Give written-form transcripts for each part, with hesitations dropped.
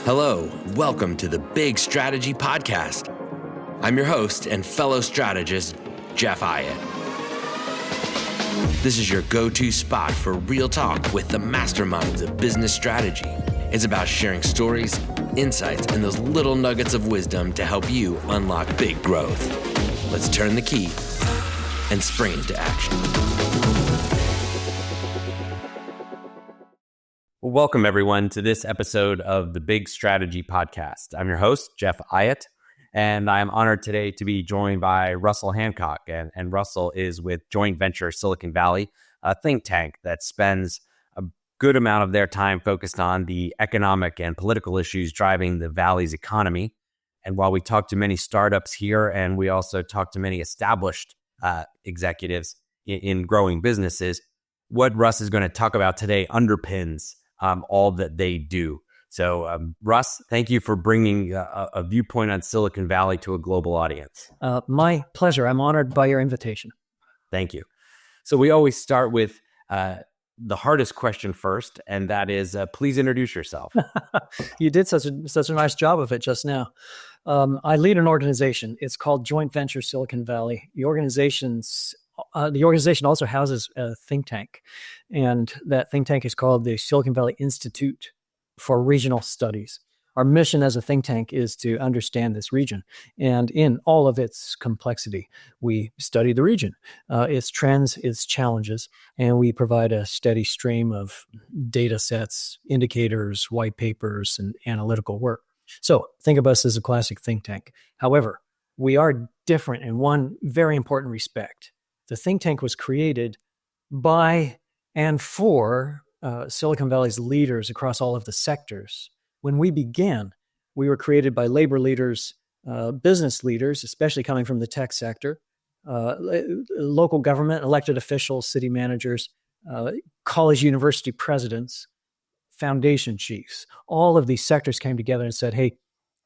Hello, welcome to the Big Strategy Podcast. I'm your host and fellow strategist, Jeff Hyatt. This is your go-to spot for real talk with the masterminds of business strategy. It's about sharing stories, insights, and those little nuggets of wisdom to help you unlock big growth. Let's turn the key and spring into action. Welcome, everyone, to this episode of the Big Strategy Podcast. I'm your host, Jeff Hyatt, and I'm honored today to be joined by Russell Hancock. And Russell is with joint venture Silicon Valley, a think tank that spends a good amount of their time focused on the economic and political issues driving the Valley's economy. And while we talk to many startups here, and we also talk to many established executives in growing businesses, what Russ is going to talk about today underpins all that they do. So, Russ, thank you for bringing a viewpoint on Silicon Valley to a global audience. My pleasure. I'm honored by your invitation. Thank you. So we always start with the hardest question first, and that is, please introduce yourself. You did such a nice job of it just now. I lead an organization. It's called Joint Venture Silicon Valley. The organization also houses a think tank, and that think tank is called the Silicon Valley Institute for Regional Studies. Our mission as a think tank is to understand this region, and in all of its complexity, we study the region, its trends, its challenges, and we provide a steady stream of data sets, indicators, white papers, and analytical work. So think of us as a classic think tank. However, we are different in one very important respect. The think tank was created by and for Silicon Valley's leaders across all of the sectors. When we began, we were created by labor leaders, business leaders, especially coming from the tech sector, local government, elected officials, city managers, college university presidents, foundation chiefs. All of these sectors came together and said, hey,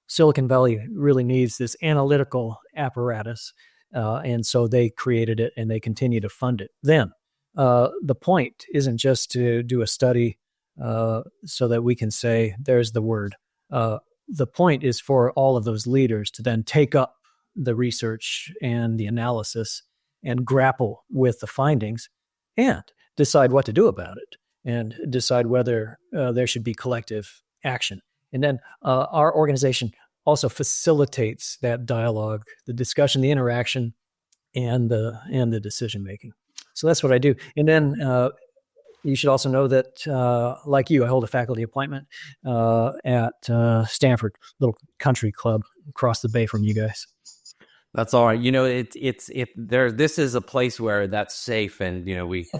Silicon Valley really needs this analytical apparatus. And so they created it and they continue to fund it. Then the point isn't just to do a study so that we can say, there's the word. The point is for all of those leaders to then take up the research and the analysis and grapple with the findings and decide what to do about it and decide whether there should be collective action. And then our organization also facilitates that dialogue, the discussion, the interaction, and the decision making. So that's what I do. And then you should also know that, like you, I hold a faculty appointment at Stanford, little country club across the bay from you guys. That's all right. You know, this is a place where that's safe, and we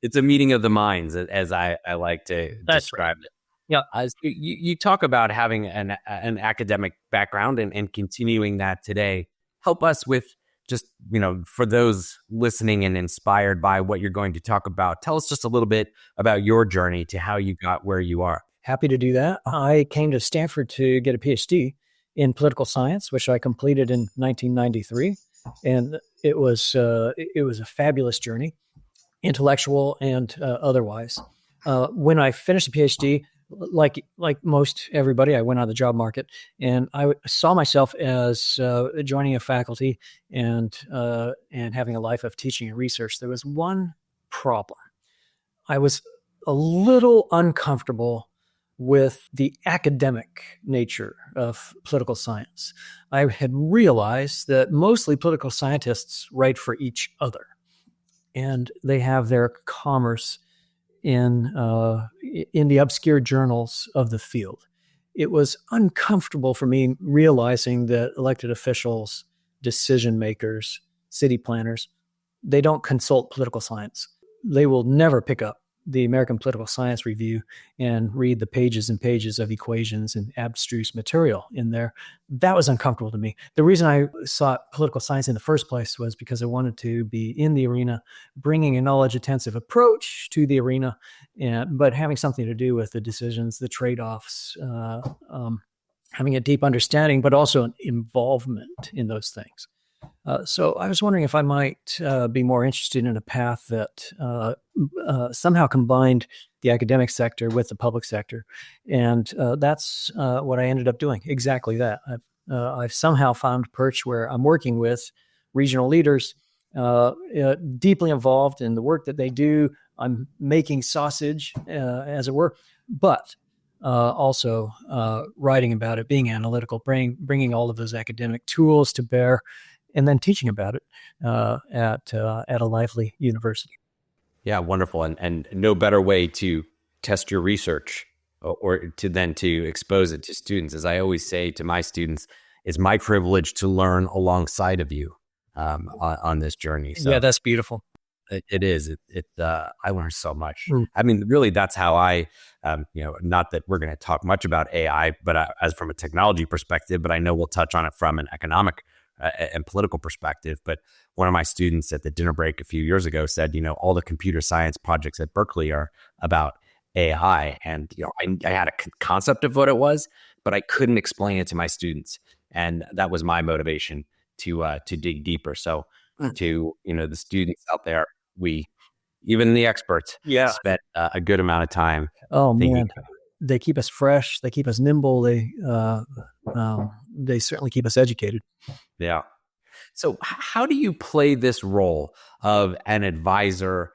it's a meeting of the minds, as I like to describe it. Yeah, you talk about having an academic background and continuing that today. Help us with just, for those listening and inspired by what you're going to talk about, tell us just a little bit about your journey to how you got where you are. Happy to do that. I came to Stanford to get a PhD in political science, which I completed in 1993. And it was a fabulous journey, intellectual and otherwise. When I finished the PhD, like most everybody, I went on the job market, and I saw myself as joining a faculty and having a life of teaching and research. There was one problem. I was a little uncomfortable with the academic nature of political science. I had realized that mostly political scientists write for each other, and they have their commerce in the obscure journals of the field. It was uncomfortable for me realizing that elected officials, decision makers, city planners, they don't consult political science. They will never pick up the American Political Science Review and read the pages and pages of equations and abstruse material in there. That was uncomfortable to me. The reason I sought political science in the first place was because I wanted to be in the arena, bringing a knowledge-intensive approach to the arena, but having something to do with the decisions, the trade-offs, having a deep understanding, but also an involvement in those things. So I was wondering if I might be more interested in a path that somehow combined the academic sector with the public sector. And that's what I ended up doing. Exactly that. I've somehow found a perch where I'm working with regional leaders, deeply involved in the work that they do. I'm making sausage, as it were, but also writing about it, being analytical, bringing all of those academic tools to bear, and then teaching about it at a lively university. Yeah, wonderful. And no better way to test your research or to expose it to students. As I always say to my students, it's my privilege to learn alongside of you on this journey. So yeah, that's beautiful. It is. I learned so much. Mm. I mean, really, that's how I, not that we're going to talk much about AI, but as from a technology perspective, but I know we'll touch on it from an economic and political perspective. But one of my students at the dinner break a few years ago said, all the computer science projects at Berkeley are about AI. And, I had a concept of what it was, but I couldn't explain it to my students. And that was my motivation to dig deeper. So to, the students out there, even the experts spent a good amount of time. Oh, man. They keep us fresh. They keep us nimble. They certainly keep us educated. Yeah. So how do you play this role of an advisor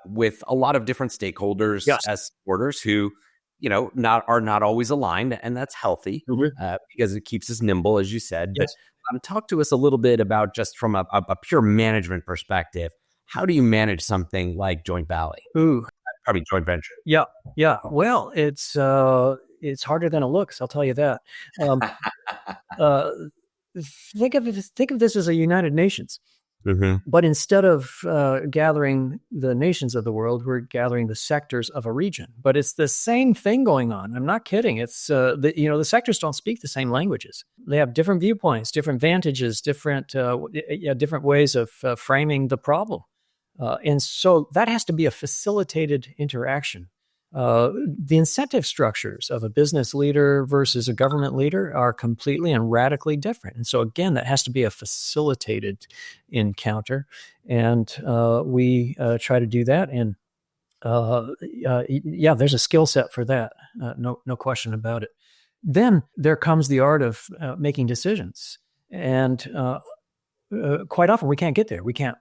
with a lot of different stakeholders as supporters who, are not always aligned, and that's healthy because it keeps us nimble, as you said. Yes. But talk to us a little bit about, just from a pure management perspective, how do you manage something like Joint Valley? Ooh, probably joint venture. Yeah. Well, it's harder than it looks. I'll tell you that. Think of this as a United Nations. Mm-hmm. But instead of gathering the nations of the world, we're gathering the sectors of a region. But it's the same thing going on. I'm not kidding. It's the sectors don't speak the same languages. They have different viewpoints, different vantages, different ways of framing the problem. And so that has to be a facilitated interaction. The incentive structures of a business leader versus a government leader are completely and radically different. And so, again, that has to be a facilitated encounter. And we try to do that. And there's a skill set for that. No question about it. Then there comes the art of making decisions. And quite often we can't get there. We can't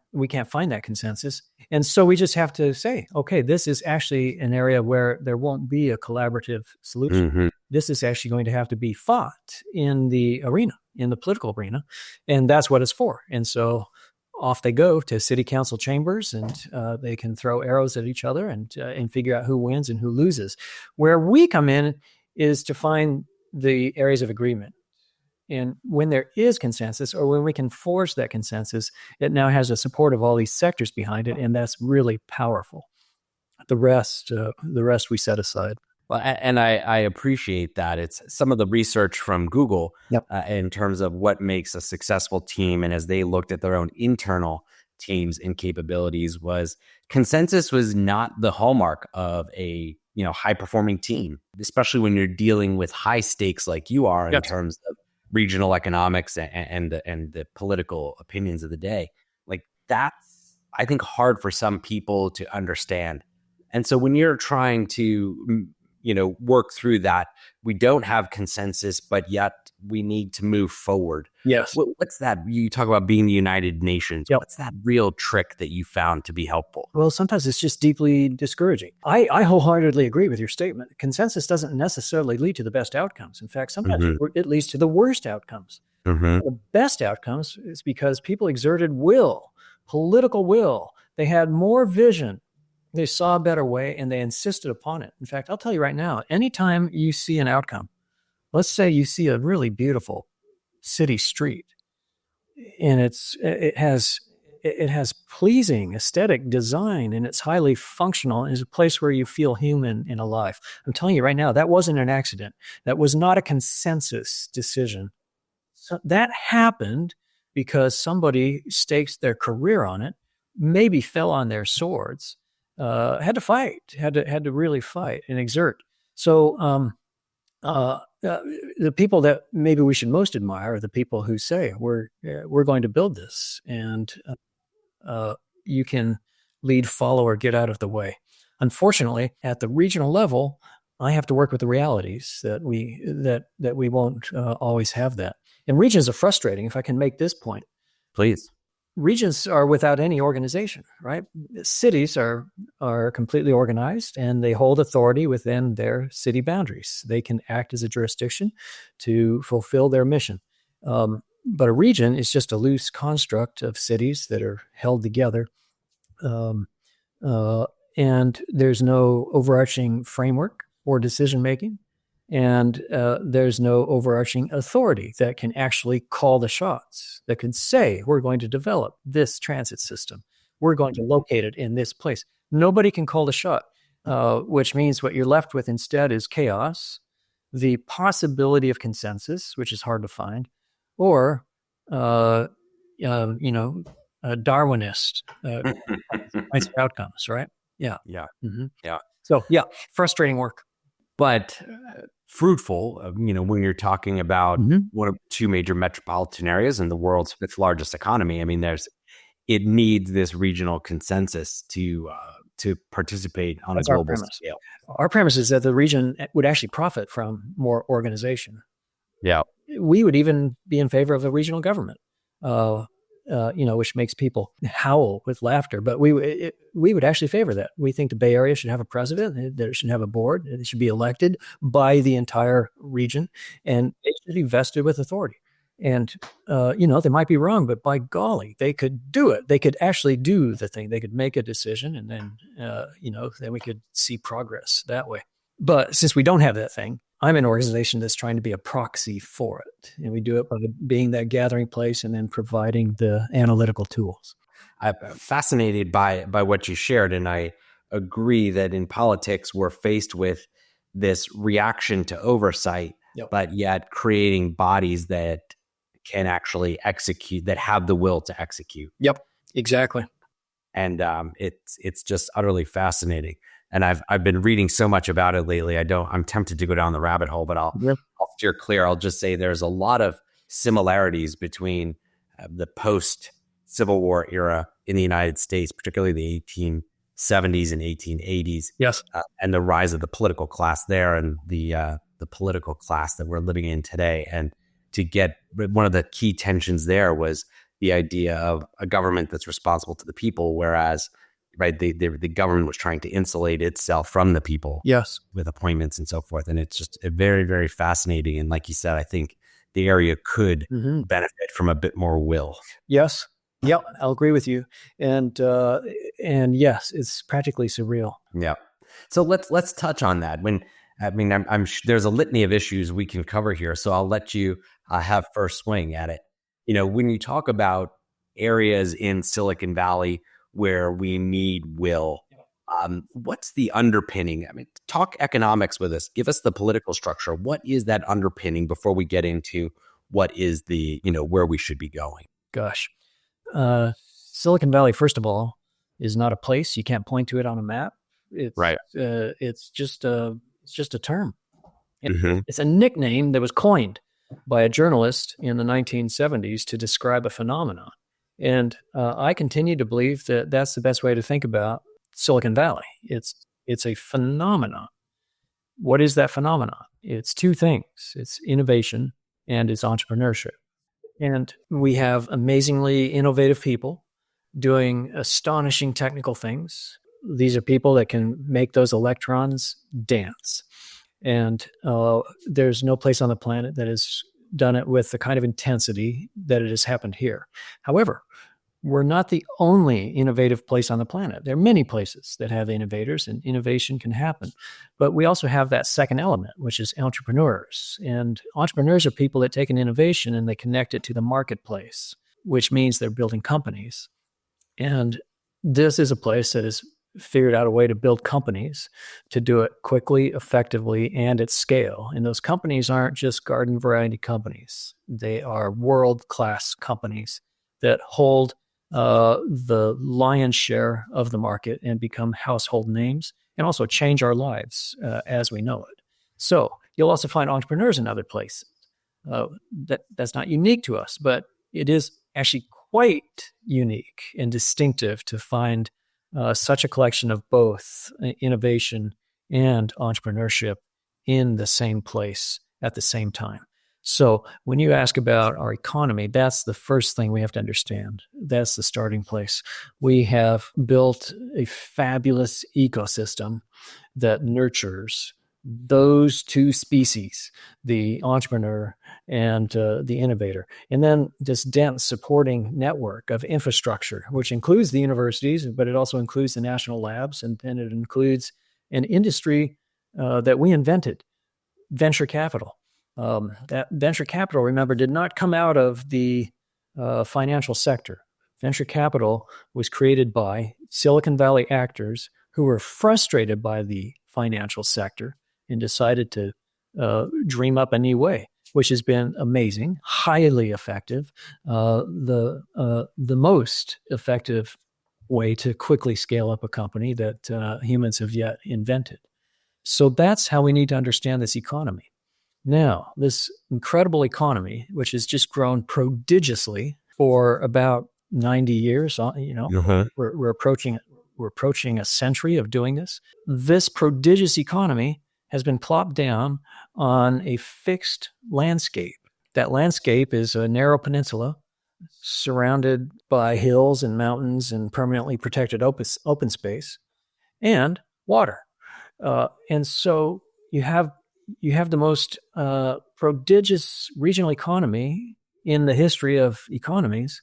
find that consensus. And so we just have to say, okay, this is actually an area where there won't be a collaborative solution. Mm-hmm. This is actually going to have to be fought in the arena, in the political arena. And that's what it's for. And so off they go to city council chambers, and they can throw arrows at each other and figure out who wins and who loses. Where we come in is to find the areas of agreement. And when there is consensus, or when we can forge that consensus, it now has the support of all these sectors behind it, and that's really powerful. The rest we set aside. Well, and I appreciate that. It's some of the research from Google in terms of what makes a successful team, and as they looked at their own internal teams and capabilities, was consensus was not the hallmark of a high performing team, especially when you're dealing with high stakes like you are in terms of regional economics and the political opinions of the day. Like, that's, I think, hard for some people to understand. And so when you're trying to, work through that, we don't have consensus, but yet we need to move forward. Yes. What's that? You talk about being the United Nations. Yep. What's that real trick that you found to be helpful? Well, sometimes it's just deeply discouraging. I wholeheartedly agree with your statement. Consensus doesn't necessarily lead to the best outcomes. In fact, sometimes it leads to the worst outcomes. Mm-hmm. The best outcomes is because people exerted will, political will. They had more vision. They saw a better way, and they insisted upon it. In fact, I'll tell you right now, anytime you see an outcome, let's say you see a really beautiful city street, and it has pleasing aesthetic design, and it's highly functional, and it's a place where you feel human and alive. I'm telling you right now, that wasn't an accident. That was not a consensus decision. So that happened because somebody staked their career on it, maybe fell on their swords, had to fight, had to really fight and exert. So the people that maybe we should most admire are the people who say we're going to build this, and you can lead, follow, or get out of the way. Unfortunately, at the regional level, I have to work with the realities that we won't always have that. And regions are frustrating. If I can make this point, Please. Regions are without any organization, right? Cities are completely organized, and they hold authority within their city boundaries. They can act as a jurisdiction to fulfill their mission. But a region is just a loose construct of cities that are held together. And there's no overarching framework or decision making. And there's no overarching authority that can actually call the shots, that can say, we're going to develop this transit system. We're going to locate it in this place. Nobody can call the shot, which means what you're left with instead is chaos, the possibility of consensus, which is hard to find, or, a Darwinist kinds of outcomes, right? Yeah. Yeah. Mm-hmm. Yeah. So, yeah, frustrating work. But fruitful, when you're talking about one of two major metropolitan areas in the world's fifth largest economy. I mean, it needs this regional consensus to participate on That's a global our premise. scale. Our premise is that the region would actually profit from more organization. Yeah. We would even be in favor of a regional government, which makes people howl with laughter. But we would actually favor that. We think the Bay Area should have a president, that it should have a board, it should be elected by the entire region, and it should be vested with authority. And, they might be wrong, but by golly, they could do it. They could actually do the thing. They could make a decision, and then, then we could see progress that way. But since we don't have that thing, I'm an organization that's trying to be a proxy for it. And we do it by being that gathering place and then providing the analytical tools. I'm fascinated by what you shared. And I agree that in politics, we're faced with this reaction to oversight, but yet creating bodies that can actually execute, that have the will to execute. Yep, exactly. And it's just utterly fascinating. And I've been reading so much about it lately. I'm tempted to go down the rabbit hole, but I'll steer clear. I'll just say there's a lot of similarities between the post-Civil War era in the United States, particularly the 1870s and 1880s. Yes, and the rise of the political class there, and the political class that we're living in today. And to get one of the key tensions there was the idea of a government that's responsible to the people, whereas the government was trying to insulate itself from the people, yes, with appointments and so forth. And it's just very, very fascinating. And like you said, I think the area could benefit from a bit more will. Yes. Yeah, I'll agree with you. And yes, it's practically surreal. Yeah. So let's touch on that. I'm sure there's a litany of issues we can cover here. So I'll let you have first swing at it. When you talk about areas in Silicon Valley where we need will, what's the underpinning? I mean, talk economics with us. Give us the political structure. What is that underpinning before we get into what is the, where we should be going? Gosh. Silicon Valley, first of all, is not a place. You can't point to it on a map. It's right. It's just a term. It's a nickname that was coined by a journalist in the 1970s to describe a phenomenon. And I continue to believe that that's the best way to think about Silicon Valley. It's a phenomenon. What is that phenomenon? It's two things. It's innovation and it's entrepreneurship. And we have amazingly innovative people doing astonishing technical things. These are people that can make those electrons dance. And there's no place on the planet that has done it with the kind of intensity that it has happened here. However, we're not the only innovative place on the planet. There are many places that have innovators, and innovation can happen. But we also have that second element, which is entrepreneurs. And entrepreneurs are people that take an innovation and they connect it to the marketplace, which means they're building companies. And this is a place that has figured out a way to build companies, to do it quickly, effectively, and at scale. And those companies aren't just garden variety companies. They are world-class companies that hold the lion's share of the market and become household names, and also change our lives as we know it. So You'll also find entrepreneurs in other places. That's not unique to us, but it is actually quite unique and distinctive to find such a collection of both innovation and entrepreneurship in the same place at the same time. So when you ask about our economy, that's the first thing we have to understand. That's the starting place. We have built a fabulous ecosystem that nurtures those two species, the entrepreneur and the innovator. And then this dense supporting network of infrastructure, which includes the universities, but it also includes the national labs, and then it includes an industry that we invented, venture capital. That venture capital, remember, did not come out of the financial sector. Venture capital was created by Silicon Valley actors who were frustrated by the financial sector and decided to dream up a new way, which has been amazing, highly effective, the most effective way to quickly scale up a company that humans have yet invented. So that's how we need to understand this economy. Now, this incredible economy, which has just grown prodigiously for about 90 years, we're approaching a century of doing this. This prodigious economy has been plopped down on a fixed landscape. That landscape is a narrow peninsula surrounded by hills and mountains and permanently protected open space and water. And so you have the most prodigious regional economy in the history of economies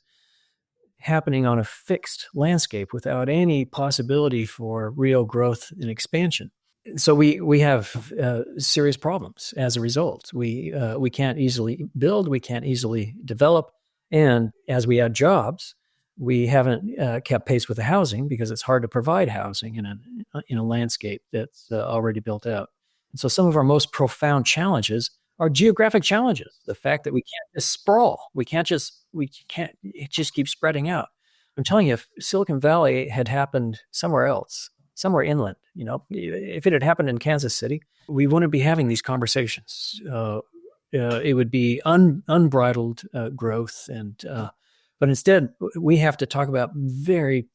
happening on a fixed landscape without any possibility for real growth and expansion. So we have serious problems as a result. We can't easily build, we can't easily develop, and as we add jobs, we haven't kept pace with the housing because it's hard to provide housing in a landscape that's already built out. And so some of our most profound challenges are geographic challenges. The fact that we can't just sprawl, we can't it just keep spreading out. I'm telling you, if Silicon Valley had happened somewhere else, somewhere inland, if it had happened in Kansas City, we wouldn't be having these conversations. It would be unbridled growth, but instead we have to talk about very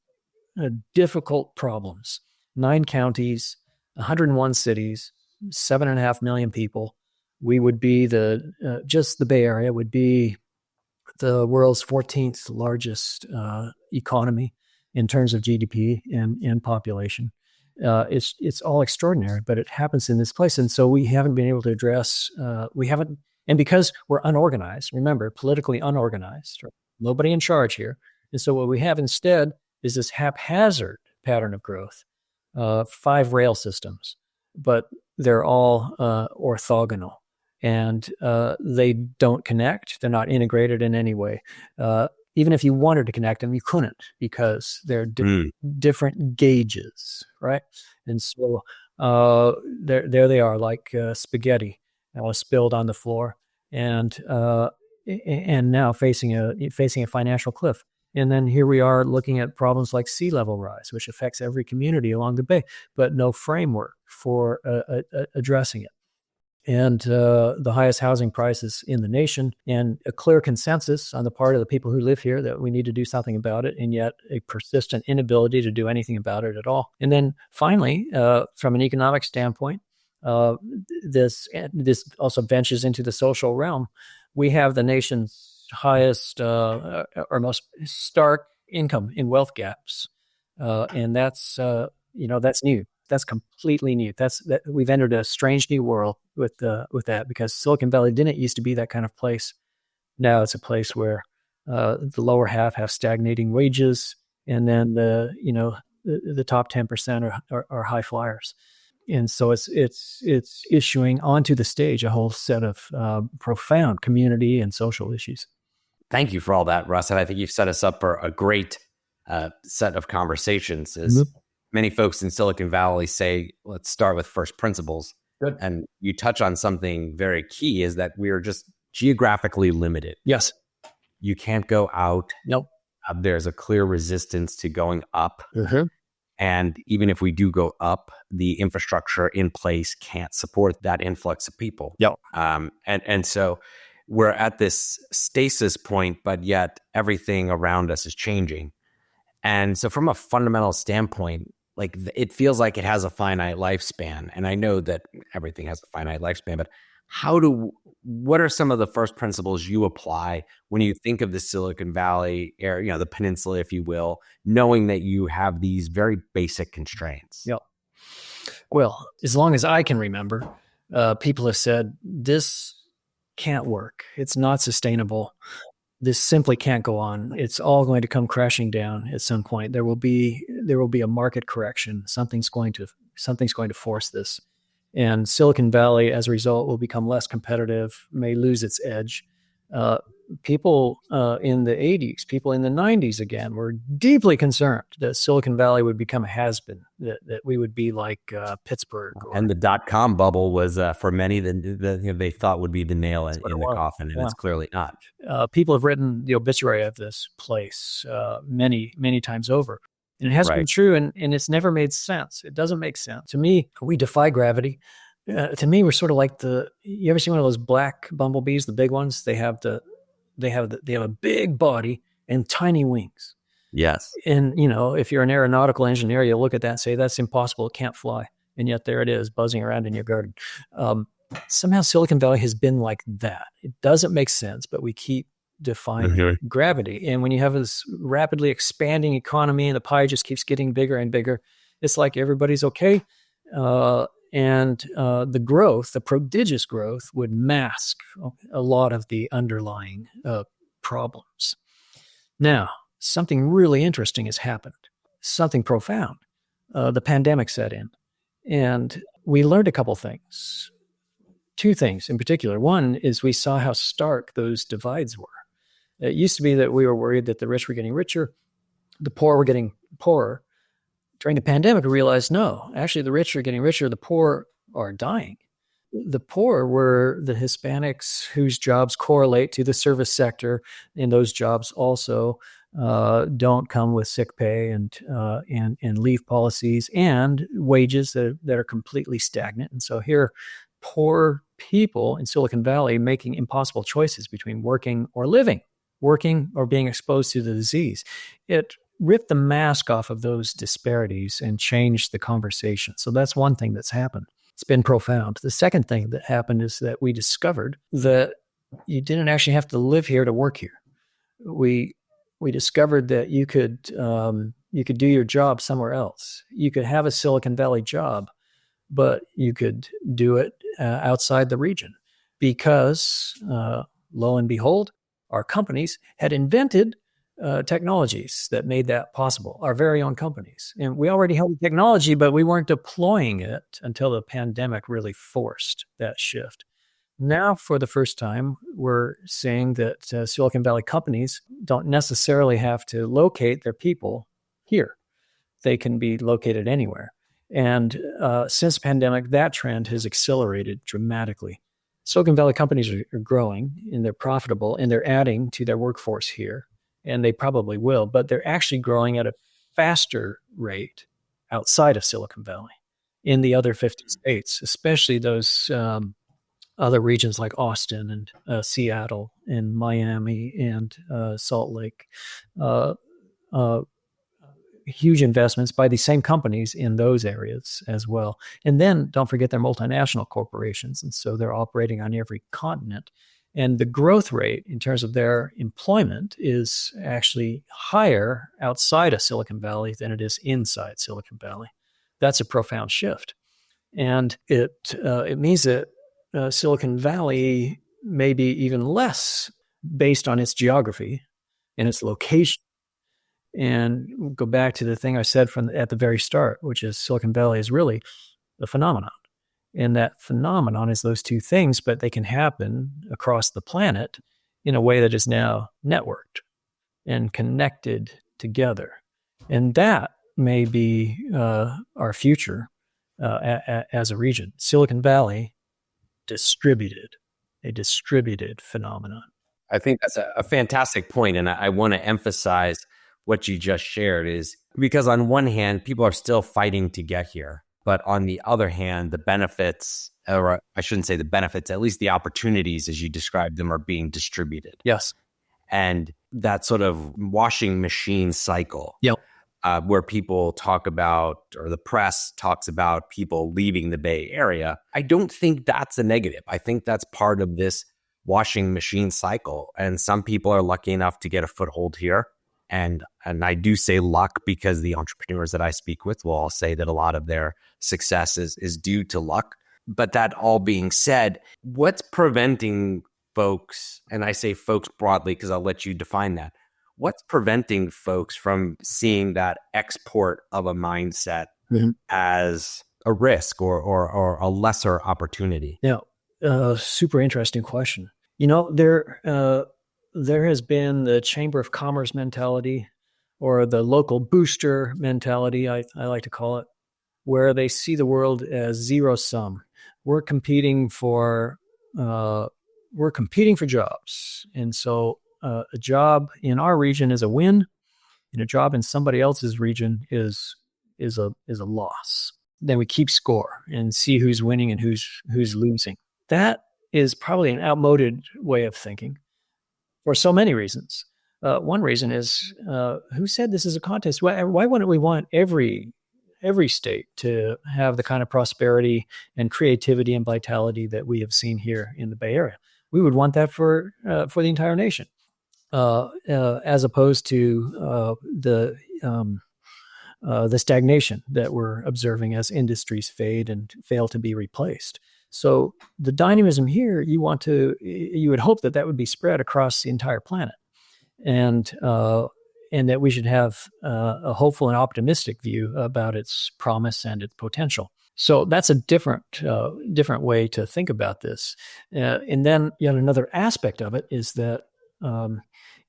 difficult problems. 9 counties, 101 cities, 7.5 million people. We would be just the Bay Area would be the world's 14th largest economy in terms of GDP and population. It's all extraordinary, but it happens in this place. And so we haven't been able to address, and because we're unorganized, remember, politically unorganized, right? Nobody in charge here. And so what we have instead is this haphazard pattern of growth, 5 rail systems, but they're all orthogonal. And they don't connect. They're not integrated in any way. Even if you wanted to connect them, you couldn't because they're different gauges, right? And so there they are, like spaghetti that was spilled on the floor, and now facing a financial cliff. And then here we are looking at problems like sea level rise, which affects every community along the bay, but no framework for addressing it. And the highest housing prices in the nation, and a clear consensus on the part of the people who live here that we need to do something about it, and yet a persistent inability to do anything about it at all. And then finally, from an economic standpoint, this also ventures into the social realm. We have the nation's highest or most stark income and wealth gaps, and that's new. That's completely new. We've entered a strange new world with that, because Silicon Valley didn't used to be that kind of place. Now it's a place where the lower half have stagnating wages, and then the top 10% are high flyers, and so it's issuing onto the stage a whole set of profound community and social issues. Thank you for all that, Russ. And I think you've set us up for a great set of conversations. Many folks in Silicon Valley say, let's start with first principles. Good. And you touch on something very key, is that we are just geographically limited. Yes. You can't go out. Nope. There's a clear resistance to going up. Mm-hmm. And even if we do go up, the infrastructure in place can't support that influx of people. Yep. And so we're at this stasis point, but yet everything around us is changing. And so from a fundamental standpoint, like it feels like it has a finite lifespan. And I know that everything has a finite lifespan, but what are some of the first principles you apply when you think of the Silicon Valley area, the peninsula, if you will, knowing that you have these very basic constraints? Yep. Well, as long as I can remember, people have said this can't work. It's not sustainable. This simply can't go on. It's all going to come crashing down at some point. There will be a market correction. Something's going to force this. And Silicon Valley, as a result, will become less competitive, may lose its edge. People in the 80s, people in the 90s, again, were deeply concerned that Silicon Valley would become a has-been, that we would be like Pittsburgh. And the dot-com bubble was, for many, they thought would be the nail in the coffin, and it's clearly not. People have written the obituary of this place many, many times over. And it hasn't been true, and it's never made sense. It doesn't make sense. To me, we defy gravity. To me, we're sort of like you ever see one of those black bumblebees, the big ones? They have a big body and tiny wings. Yes. And, if you're an aeronautical engineer, you'll look at that and say, that's impossible. It can't fly. And yet there it is, buzzing around in your garden. Somehow Silicon Valley has been like that. It doesn't make sense, but we keep defying gravity. And when you have this rapidly expanding economy and the pie just keeps getting bigger and bigger, it's like everybody's okay. And the growth, the prodigious growth, would mask a lot of the underlying problems. Now, something really interesting has happened, something profound. The pandemic set in, and we learned a couple things. Two things in particular. One is we saw how stark those divides were. It used to be that we were worried that the rich were getting richer, the poor were getting poorer. During the pandemic, we realized, no, actually the rich are getting richer, the poor are dying. The poor were the Hispanics whose jobs correlate to the service sector, and those jobs also don't come with sick pay and leave policies and wages that are completely stagnant. And so here, poor people in Silicon Valley making impossible choices between working or living, working or being exposed to the disease. It ripped the mask off of those disparities and changed the conversation. So that's one thing that's happened. It's been profound. The second thing that happened is that we discovered that you didn't actually have to live here to work here. We discovered that you could do your job somewhere else. You could have a Silicon Valley job, but you could do it outside the region because, lo and behold, our companies had invented technologies that made that possible, our very own companies. And we already had technology, but we weren't deploying it until the pandemic really forced that shift. Now, for the first time, we're seeing that Silicon Valley companies don't necessarily have to locate their people here. They can be located anywhere. And since the pandemic, that trend has accelerated dramatically. Silicon Valley companies are growing, and they're profitable, and they're adding to their workforce here, and they probably will, but they're actually growing at a faster rate outside of Silicon Valley in the other 50 states, especially those other regions like Austin and Seattle and Miami and Salt Lake. Huge investments by these same companies in those areas as well. And then don't forget they're multinational corporations. And so they're operating on every continent. And the growth rate in terms of their employment is actually higher outside of Silicon Valley than it is inside Silicon Valley. That's a profound shift. And it means that Silicon Valley may be even less based on its geography and its location. And we'll go back to the thing I said at the very start, which is Silicon Valley is really a phenomenon. And that phenomenon is those two things, but they can happen across the planet in a way that is now networked and connected together. And that may be our future as a region. Silicon Valley, a distributed phenomenon. I think that's a fantastic point. And I want to emphasize what you just shared is because on one hand, people are still fighting to get here. But on the other hand, the benefits, or I shouldn't say the benefits, at least the opportunities as you described them are being distributed. Yes. And that sort of washing machine cycle, Yep. where people talk about, or the press talks about people leaving the Bay Area, I don't think that's a negative. I think that's part of this washing machine cycle. And some people are lucky enough to get a foothold here. And I do say luck because the entrepreneurs that I speak with will all say that a lot of their success is due to luck. But that all being said, what's preventing folks, and I say folks broadly because I'll let you define that, what's preventing folks from seeing that export of a mindset as a risk or a lesser opportunity? Yeah, super interesting question. There has been the Chamber of Commerce mentality, or the local booster mentality, I like to call it, where they see the world as zero sum. We're competing for jobs, and so a job in our region is a win, and a job in somebody else's region is a loss. Then we keep score and see who's winning and who's losing. That is probably an outmoded way of thinking for so many reasons. One reason is, who said this is a contest? Why wouldn't we want every state to have the kind of prosperity and creativity and vitality that we have seen here in the Bay Area? We would want that for the entire nation, as opposed to the stagnation that we're observing as industries fade and fail to be replaced. So the dynamism here, you would hope that would be spread across the entire planet, and that we should have a hopeful and optimistic view about its promise and its potential. So that's a different way to think about this. And then yet another aspect of it is that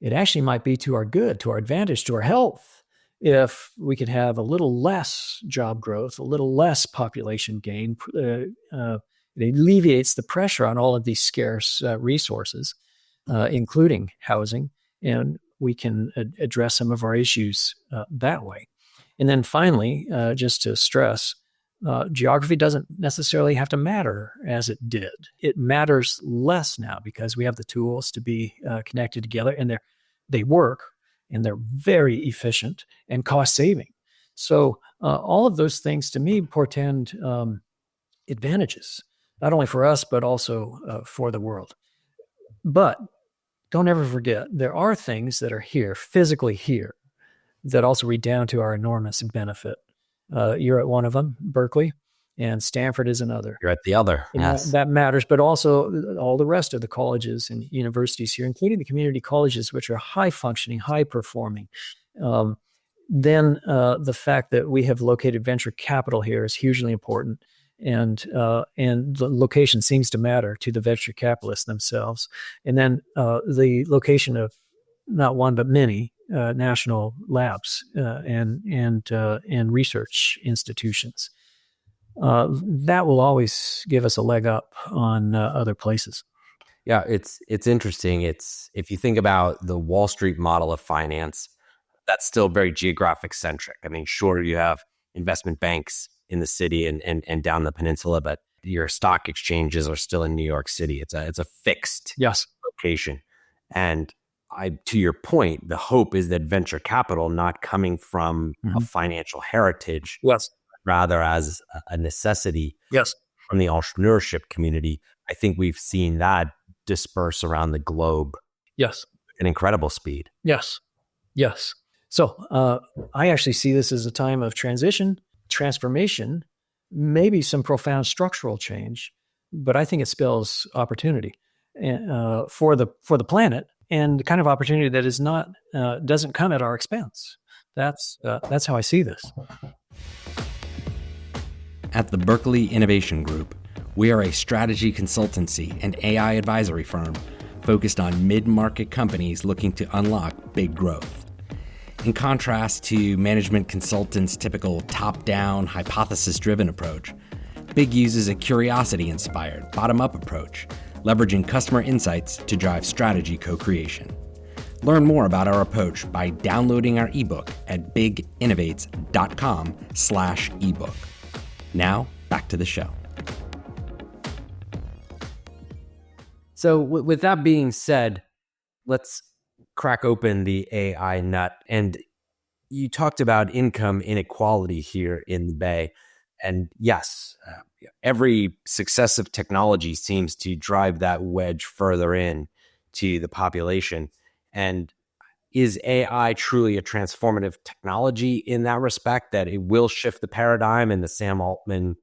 it actually might be to our good, to our advantage, to our health, if we could have a little less job growth, a little less population gain. It alleviates the pressure on all of these scarce resources, including housing, and we can address some of our issues that way. And then finally, just to stress, geography doesn't necessarily have to matter as it did. It matters less now because we have the tools to be connected together, and they work, and they're very efficient and cost-saving. So all of those things, to me, portend advantages, not only for us, but also for the world. But don't ever forget, there are things that are here, physically here, that also redound to our enormous benefit. You're at one of them, Berkeley, and Stanford is another. You're at the other, yes. That matters, but also all the rest of the colleges and universities here, including the community colleges, which are high-functioning, high-performing. Then the fact that we have located venture capital here is hugely important. And the location seems to matter to the venture capitalists themselves. And then the location of not one but many national labs and research institutions. That will always give us a leg up on other places. Yeah, it's interesting. If you think about the Wall Street model of finance, that's still very geographic centric. I mean, sure, you have investment banks in the city and down the peninsula, but your stock exchanges are still in New York City. It's a fixed location. And to your point, the hope is that venture capital not coming from a financial heritage, rather as a necessity from the entrepreneurship community. I think we've seen that disperse around the globe at an incredible speed. Yes. So I actually see this as a time of transformation, maybe some profound structural change, but I think it spells opportunity for the planet, and the kind of opportunity that is not doesn't come at our expense. That's how I see this. At the Berkeley Innovation Group, we are a strategy consultancy and AI advisory firm focused on mid-market companies looking to unlock big growth. In contrast to management consultants' typical top-down, hypothesis-driven approach, Big uses a curiosity-inspired, bottom-up approach, leveraging customer insights to drive strategy co-creation. Learn more about our approach by downloading our ebook at biginnovates.com/ebook. Now, back to the show. So with that being said, let's crack open the AI nut. And you talked about income inequality here in the Bay. And yes, every successive technology seems to drive that wedge further in to the population. And is AI truly a transformative technology in that respect, that it will shift the paradigm in the Sam Altman,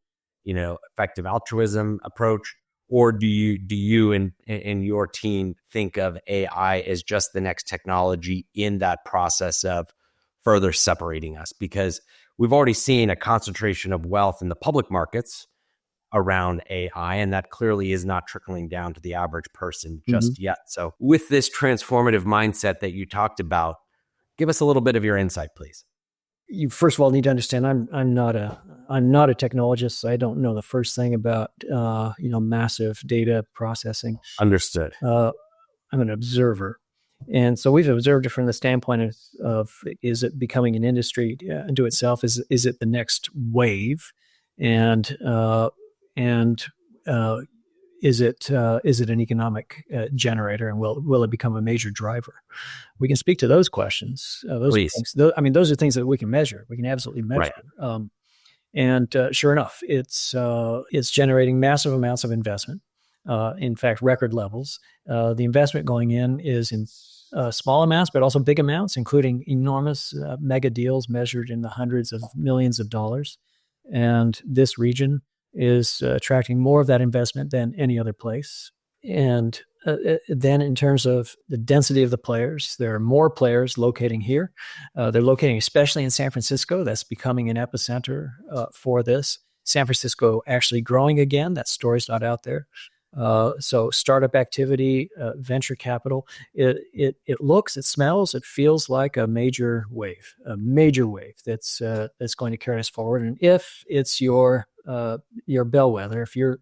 effective altruism approach? Or do you and your team think of AI as just the next technology in that process of further separating us? Because we've already seen a concentration of wealth in the public markets around AI, and that clearly is not trickling down to the average person just yet. So with this transformative mindset that you talked about, give us a little bit of your insight, please. You first of all need to understand I'm not a technologist. I don't know the first thing about massive data processing. Understood. I'm an observer, and so we've observed it from the standpoint of is it becoming an industry unto itself? Is it the next wave? And is it an economic generator, and will it become a major driver? We can speak to those questions. Please. Those are things that we can measure. We can absolutely measure. Right. And sure enough, it's generating massive amounts of investment. In fact, record levels. The investment going in is in small amounts, but also big amounts, including enormous mega deals measured in the hundreds of millions of dollars. And this region is attracting more of that investment than any other place. And then in terms of the density of the players, there are more players locating here. They're locating especially in San Francisco. That's becoming an epicenter for this. San Francisco actually growing again. That story's not out there. So startup activity, venture capital, it looks, it smells, it feels like a major wave that's going to carry us forward. And if it's your bellwether, if you're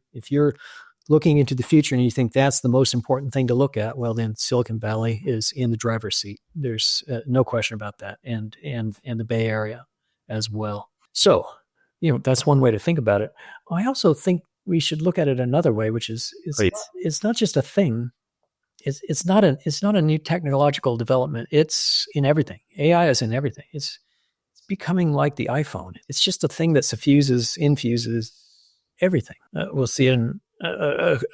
looking into the future and you think that's the most important thing to look at, well, then Silicon Valley is in the driver's seat. There's no question about that, and the Bay Area as well. So, that's one way to think about it. I also think we should look at it another way, which is it's not just a thing. It's not a new technological development. It's in everything. AI is in everything. It's becoming like the iPhone. It's just a thing that infuses everything. We'll see it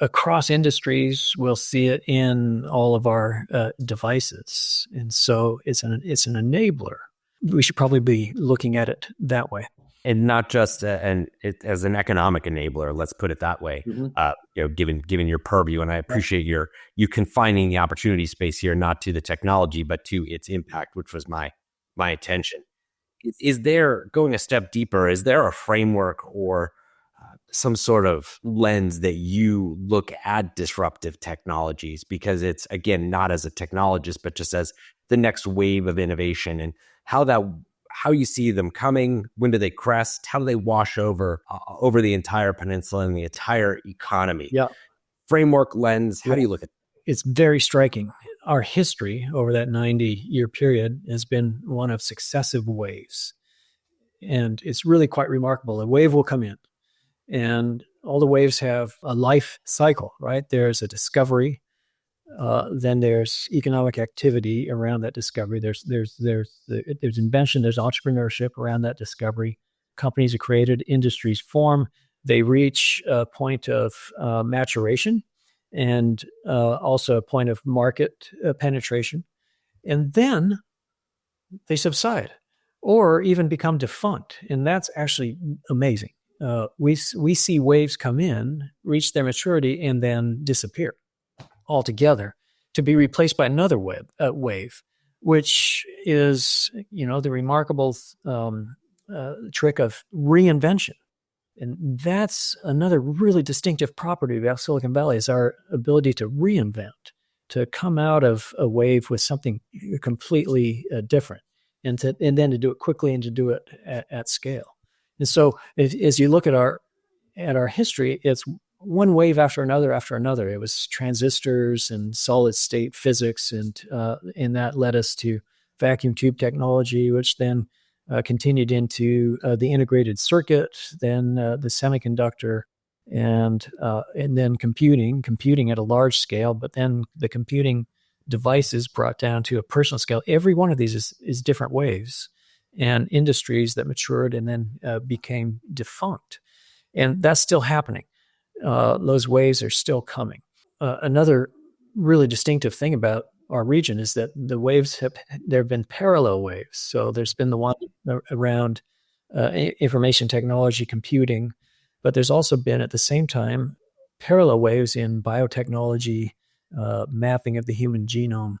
across industries. We'll see it in all of our devices, and so it's an enabler. We should probably be looking at it that way. And not just as an economic enabler, let's put it that way. Given your purview, and I appreciate you confining the opportunity space here, not to the technology, but to its impact, which was my attention. Is there, going a step deeper, is there a framework or some sort of lens that you look at disruptive technologies? Because it's, again, not as a technologist, but just as the next wave of innovation, and how you see them coming, when do they crest, how do they wash over the entire peninsula and the entire economy? Yeah. Framework, lens, how do you look at it? It's very striking. Our history over that 90-year period has been one of successive waves. And it's really quite remarkable. A wave will come in, and all the waves have a life cycle, right? There's a discovery. Then there's economic activity around that discovery. There's invention. There's entrepreneurship around that discovery. Companies are created. Industries form. They reach a point of maturation, and also a point of market penetration, and then they subside, or even become defunct, and that's actually amazing. We see waves come in, reach their maturity, and then disappear altogether, to be replaced by another wave, which is, the remarkable trick of reinvention. And that's another really distinctive property about Silicon Valley, is our ability to reinvent, to come out of a wave with something completely different, and then to do it quickly and to do it at scale. And so as you look at our history, it's one wave after another after another. It was transistors and solid state physics, and that led us to vacuum tube technology, which then continued into the integrated circuit, then the semiconductor, and then computing at a large scale. But then the computing devices brought down to a personal scale. Every one of these is different waves, and industries that matured and then became defunct. And that's still happening. Those waves are still coming. Another really distinctive thing about our region is that the waves there have been parallel waves. So there's been the one around information technology, computing, but there's also been at the same time parallel waves in biotechnology, mapping of the human genome,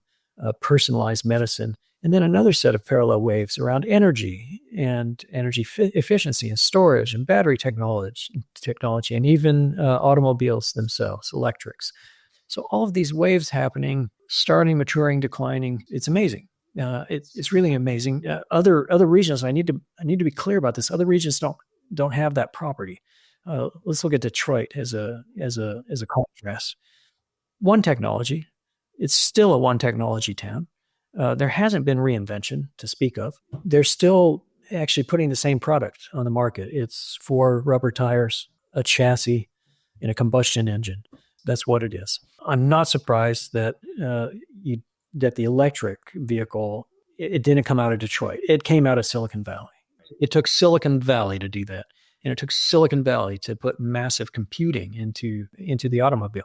personalized medicine, and then another set of parallel waves around energy and energy efficiency and storage and battery technology, and even automobiles themselves, electrics. So all of these waves happening, starting, maturing, declining. It's amazing. It's really amazing. Other regions, I need to be clear about this. Other regions don't have that property. Let's look at Detroit as a contrast. One technology. It's still a one technology town. There hasn't been reinvention to speak of. They're still actually putting the same product on the market. It's 4 rubber tires, a chassis, and a combustion engine. That's what it is. I'm not surprised that that the electric vehicle, it didn't come out of Detroit. It came out of Silicon Valley. It took Silicon Valley to do that. And it took Silicon Valley to put massive computing into the automobile.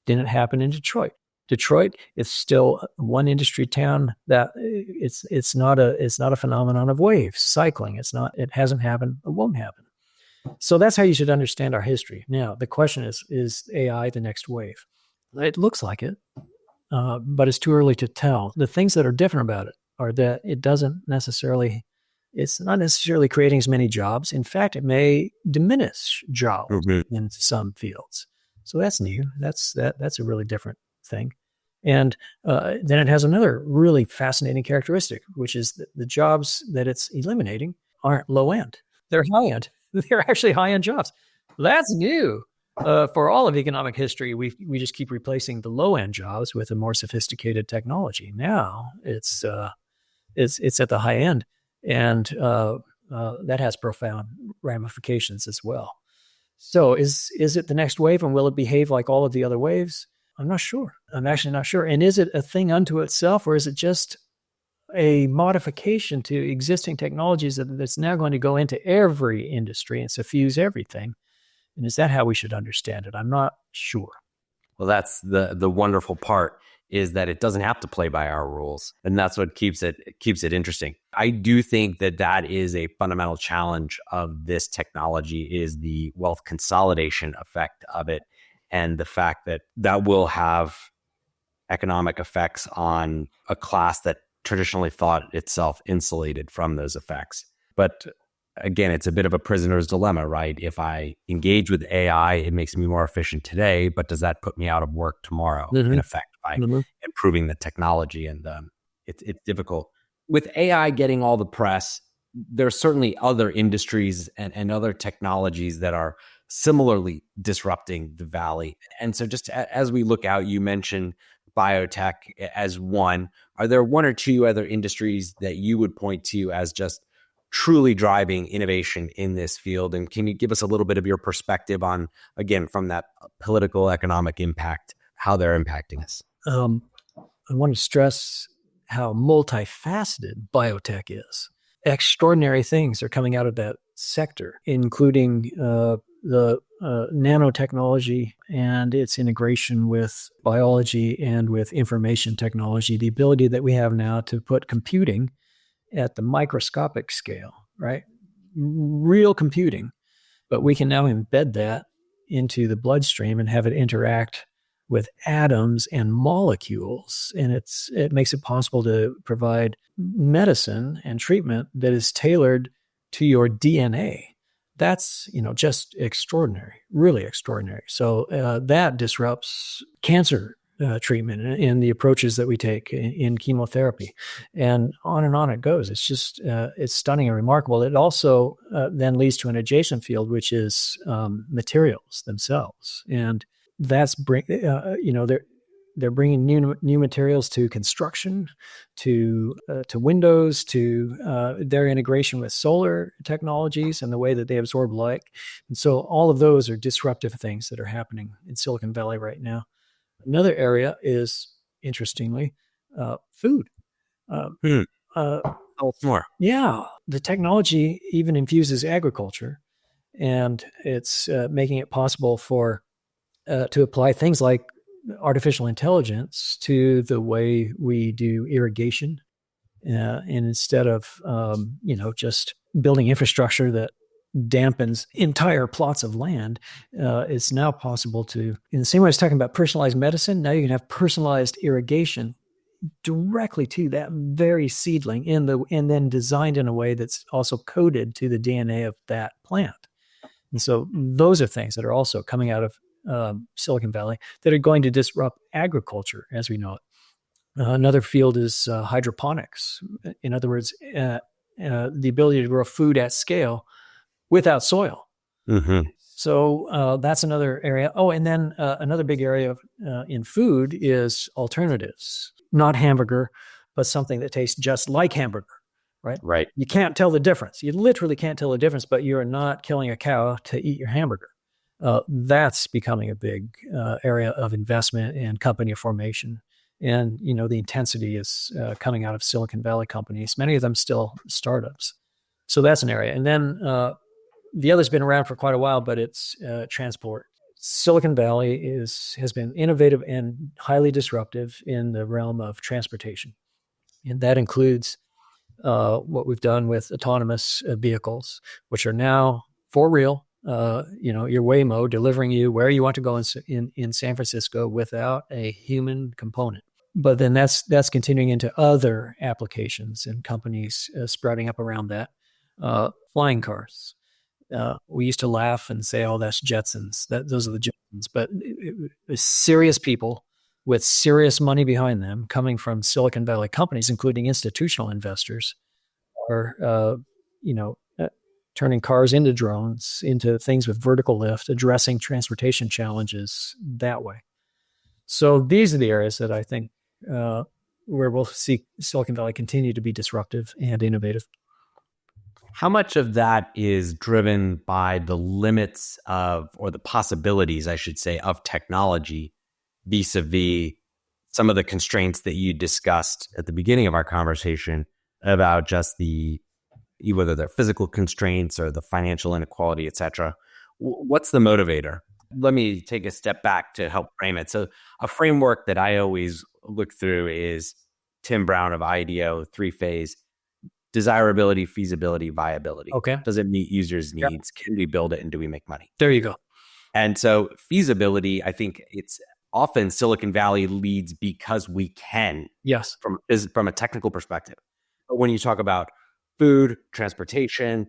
Didn't happen in Detroit. Detroit is still one industry town that it's not a phenomenon of waves, cycling. It hasn't happened. It won't happen. So that's how you should understand our history. Now, the question is AI the next wave? It looks like it, but it's too early to tell. The things that are different about it are that it's not necessarily creating as many jobs. In fact, it may diminish jobs in some fields. So that's new. That's a really different thing. And then it has another really fascinating characteristic, which is that the jobs that it's eliminating aren't low end. They're high end. They're actually high end jobs. That's new. For all of economic history, we just keep replacing the low end jobs with a more sophisticated technology. Now it's at the high end, and that has profound ramifications as well. So is it the next wave, and will it behave like all of the other waves? I'm not sure. I'm actually not sure. And is it a thing unto itself, or is it just a modification to existing technologies that's now going to go into every industry and suffuse everything? And is that how we should understand it? I'm not sure. Well, that's the wonderful part, is that it doesn't have to play by our rules. And that's what keeps it interesting. I do think that is a fundamental challenge of this technology, is the wealth consolidation effect of it, and the fact that will have economic effects on a class that traditionally thought itself insulated from those effects. But again, it's a bit of a prisoner's dilemma, right? If I engage with AI, it makes me more efficient today, but does that put me out of work tomorrow, in effect, by improving the technology? And it's difficult. With AI getting all the press, there's certainly other industries and other technologies that are similarly disrupting the valley. And so just as we look out, you mentioned biotech as one. Are there one or two other industries that you would point to as just truly driving innovation in this field? And can you give us a little bit of your perspective on, again, from that political economic impact, how they're impacting us? I want to stress how multifaceted biotech is. Extraordinary things are coming out of that sector, including the nanotechnology and its integration with biology and with information technology, the ability that we have now to put computing at the microscopic scale, right? Real computing, but we can now embed that into the bloodstream and have it interact with atoms and molecules. And it makes it possible to provide medicine and treatment that is tailored to your DNA. That's, just extraordinary, really extraordinary. So that disrupts cancer treatment and the approaches that we take in chemotherapy, and on it goes. It's just it's stunning and remarkable. It also then leads to an adjacent field, which is materials themselves, and that's they're bringing new materials to construction, to windows, to their integration with solar technologies and the way that they absorb light. And so all of those are disruptive things that are happening in Silicon Valley right now. Another area is, interestingly, food. More. Yeah, the technology even infuses agriculture, and it's making it possible to apply things like artificial intelligence to the way we do irrigation. And instead of, just building infrastructure that dampens entire plots of land, it's now possible to, in the same way I was talking about personalized medicine, now you can have personalized irrigation directly to that very seedling and then designed in a way that's also coded to the DNA of that plant. And so those are things that are also coming out of Silicon Valley that are going to disrupt agriculture as we know it. Another field is hydroponics. In other words, the ability to grow food at scale without soil. Mm-hmm. So that's another area. Oh, and then another big area in food is alternatives. Not hamburger, but something that tastes just like hamburger, right? Right. You can't tell the difference. You literally can't tell the difference, but you're not killing a cow to eat your hamburger. That's becoming a big area of investment and company formation. And, the intensity is coming out of Silicon Valley companies, many of them still startups. So that's an area. And then the other's been around for quite a while, but it's transport. Silicon Valley has been innovative and highly disruptive in the realm of transportation. And that includes what we've done with autonomous vehicles, which are now for real. Your Waymo delivering you where you want to go in San Francisco without a human component. But then that's continuing into other applications and companies sprouting up around that. Flying cars. We used to laugh and say, "Oh, that's Jetsons. Those are the Jetsons." But it was serious people with serious money behind them, coming from Silicon Valley companies, including institutional investors, are turning cars into drones, into things with vertical lift, addressing transportation challenges that way. So these are the areas that I think where we'll see Silicon Valley continue to be disruptive and innovative. How much of that is driven by the limits of, or the possibilities, I should say, of technology vis-a-vis some of the constraints that you discussed at the beginning of our conversation about just whether they're physical constraints or the financial inequality, et cetera? What's the motivator? Let me take a step back to help frame it. So a framework that I always look through is Tim Brown of IDEO, 3-phase: desirability, feasibility, viability. Okay. Does it meet users' needs? Yep. Can we build it, and do we make money? There you go. And so feasibility, I think it's often Silicon Valley leads because we can. Yes. From a technical perspective. But when you talk about food, transportation,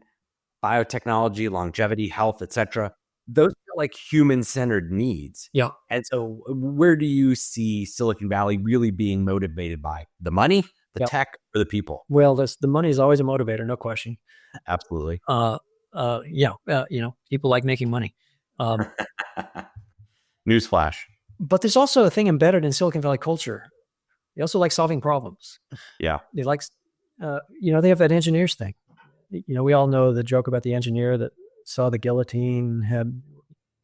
biotechnology, longevity, health, et cetera, those are like human-centered needs. Yeah. And so where do you see Silicon Valley really being motivated by? The money, the tech, or the people? Well, the money is always a motivator, no question. Absolutely. People like making money. Newsflash. But there's also a thing embedded in Silicon Valley culture. They also like solving problems. Yeah. They like, they have that engineers thing. We all know the joke about the engineer that saw the guillotine had,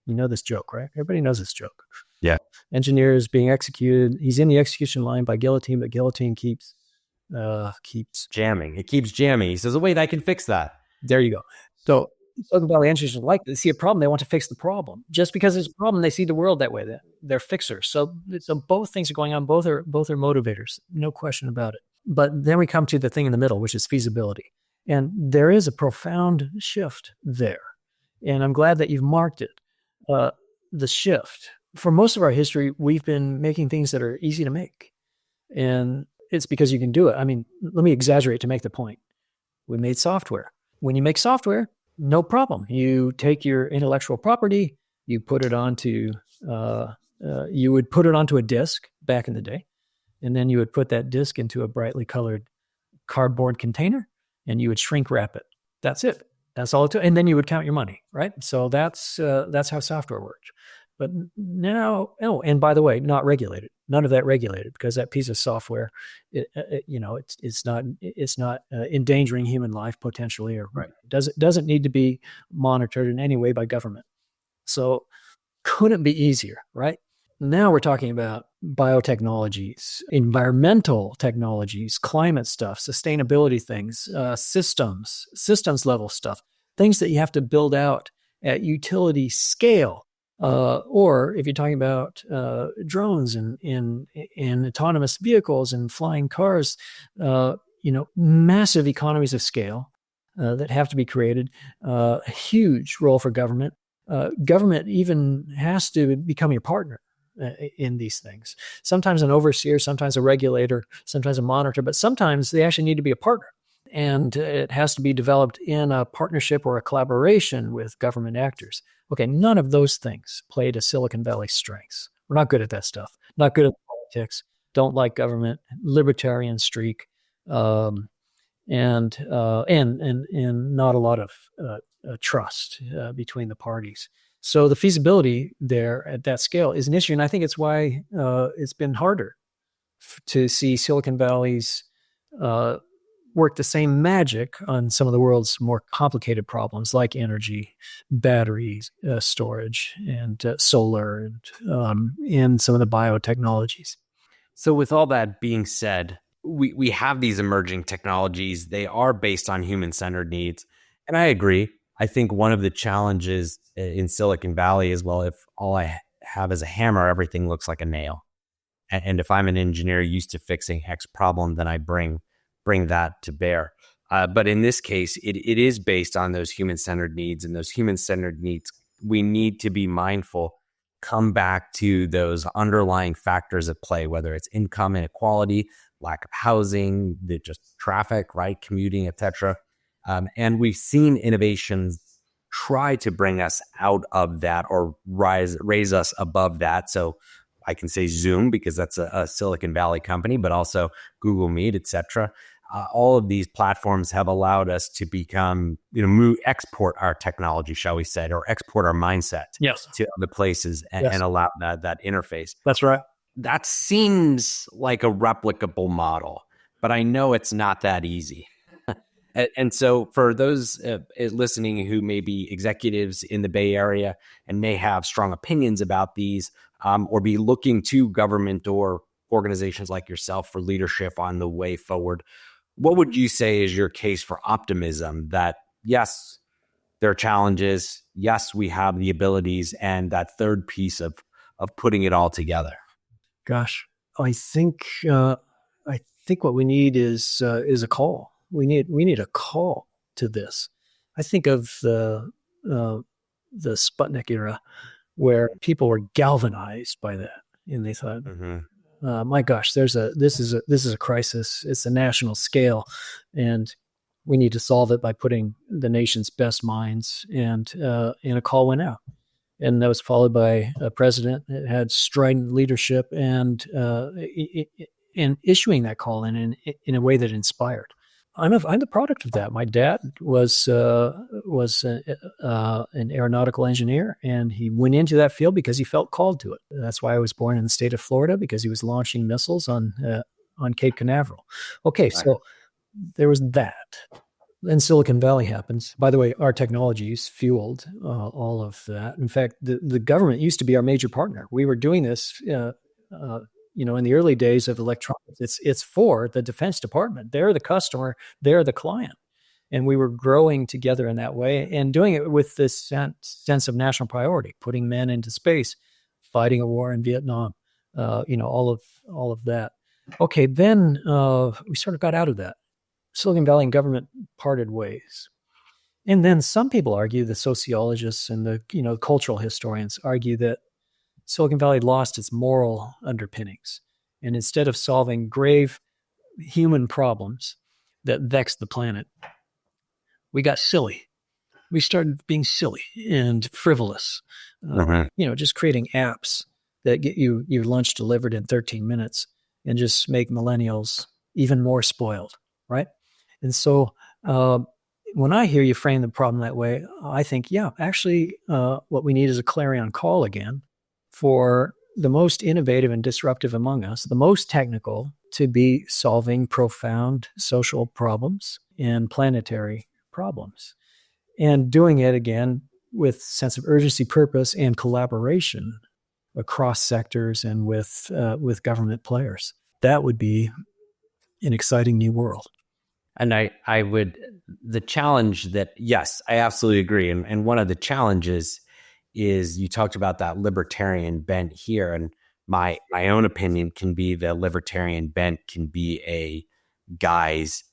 this joke, right? Everybody knows this joke. Yeah. Engineer is being executed. He's in the execution line by guillotine, but guillotine keeps jamming. It keeps jamming. He says, wait, I can fix that. There you go. So Silicon Valley engineers like to see a problem. They want to fix the problem. Just because there's a problem, they see the world that way. They're fixers. So both things are going on. Both are motivators. No question about it. But then we come to the thing in the middle, which is feasibility. And there is a profound shift there. And I'm glad that you've marked it. The shift. For most of our history, we've been making things that are easy to make. And it's because you can do it. I mean, let me exaggerate to make the point. We made software. When you make software, no problem. You take your intellectual property, you put it onto, you would put it onto a disk back in the day. And then you would put that disk into a brightly colored cardboard container and you would shrink wrap it. That's it. That's all it took. And then you would count your money, right? So that's how software worked. But now, and by the way, not regulated. None of that regulated, because that piece of software, it's not endangering human life potentially, or doesn't need to be monitored in any way by government. So couldn't be easier, right? Now we're talking about biotechnologies, environmental technologies, climate stuff, sustainability things, systems level stuff, things that you have to build out at utility scale. Or if you're talking about drones and autonomous vehicles and flying cars, massive economies of scale that have to be created, a huge role for government. Government even has to become your partner in these things. Sometimes an overseer, sometimes a regulator, sometimes a monitor, but sometimes they actually need to be a partner. And it has to be developed in a partnership or a collaboration with government actors. Okay, none of those things play to Silicon Valley's strengths. We're not good at that stuff. Not good at politics. Don't like government. Libertarian streak, and not a lot of trust between the parties. So the feasibility there at that scale is an issue, and I think it's why it's been harder to see Silicon Valley's work the same magic on some of the world's more complicated problems, like energy, batteries, storage, and solar, and some of the biotechnologies. So with all that being said, we have these emerging technologies. They are based on human-centered needs. And I agree. I think one of the challenges in Silicon Valley is, well, if all I have is a hammer, everything looks like a nail. And if I'm an engineer used to fixing X problem, then I bring that to bear. But in this case, it is based on those human-centered needs. And those human-centered needs, we need to be mindful, come back to those underlying factors at play, whether it's income inequality, lack of housing, just traffic, right, commuting, etc. And we've seen innovations try to bring us out of that or raise us above that. So I can say Zoom because that's a Silicon Valley company, but also Google Meet, etc. All of these platforms have allowed us to become, export our technology, shall we say, or export our mindset to other places and allow that interface. That's right. That seems like a replicable model, but I know it's not that easy. And so for those listening who may be executives in the Bay Area and may have strong opinions about these, or be looking to government or organizations like yourself for leadership on the way forward, what would you say is your case for optimism that, yes, there are challenges, yes, we have the abilities, and that third piece of putting it all together? Gosh, I think what we need is a call. We need a call to this. I think of the Sputnik era, where people were galvanized by that, and they thought, my gosh, this is a crisis. It's a national scale, and we need to solve it by putting the nation's best minds. And a call went out, and that was followed by a president that had strident leadership and issuing that call in a way that inspired. I'm the product of that. My dad was an aeronautical engineer, and he went into that field because he felt called to it. That's why I was born in the state of Florida, because he was launching missiles on Cape Canaveral. Okay, right. So there was that. Then Silicon Valley happens. By the way, our technologies fueled all of that. In fact, the government used to be our major partner. We were doing this in the early days of electronics. It's for the Defense Department. They're the customer, they're the client. And we were growing together in that way and doing it with this sense of national priority, putting men into space, fighting a war in Vietnam, all of that. Okay, then we sort of got out of that. Silicon Valley and government parted ways. And then some people argue, the sociologists and the cultural historians argue, that Silicon Valley lost its moral underpinnings. And instead of solving grave human problems that vex the planet, we got silly. We started being silly and frivolous, just creating apps that get you your lunch delivered in 13 minutes and just make millennials even more spoiled, right? And so when I hear you frame the problem that way, I think, yeah, actually, what we need is a clarion call again for the most innovative and disruptive among us, the most technical, to be solving profound social problems and planetary problems, and doing it again with sense of urgency, purpose, and collaboration across sectors and with government players. That would be an exciting new world. And I would, the challenge that, yes, I absolutely agree. And one of the challenges is you talked about that libertarian bent here. And my own opinion can be the libertarian bent can be a guise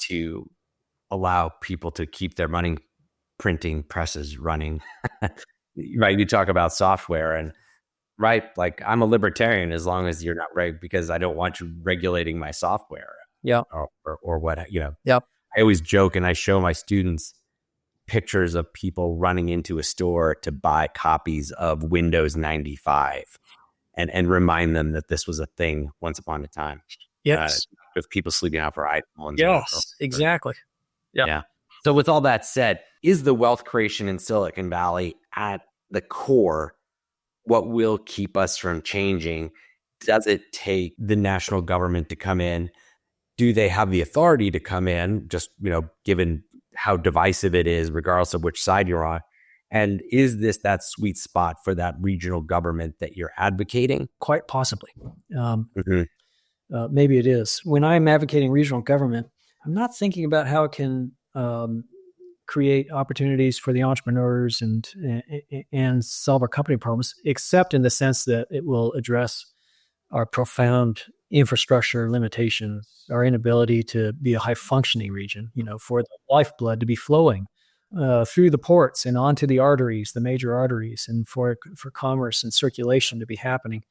to allow people to keep their money printing presses running. Right. You talk about software and right. Like I'm a libertarian as long as you're not because I don't want you regulating my software. Yeah. Or what, Yep. I always joke and I show my students pictures of people running into a store to buy copies of Windows 95 and remind them that this was a thing once upon a time. Yes. With people sleeping out for iPhones. Yes, exactly. Yeah. So with all that said, is the wealth creation in Silicon Valley at the core what will keep us from changing? Does it take the national government to come in? Do they have the authority to come in, just, given how divisive it is, regardless of which side you're on? And is this that sweet spot for that regional government that you're advocating? Quite possibly. Maybe it is. When I'm advocating regional government, I'm not thinking about how it can create opportunities for the entrepreneurs and solve our company problems, except in the sense that it will address our profound infrastructure limitations, our inability to be a high functioning region, for the lifeblood to be flowing through the ports and onto the arteries, the major arteries, and for commerce and circulation to be happening.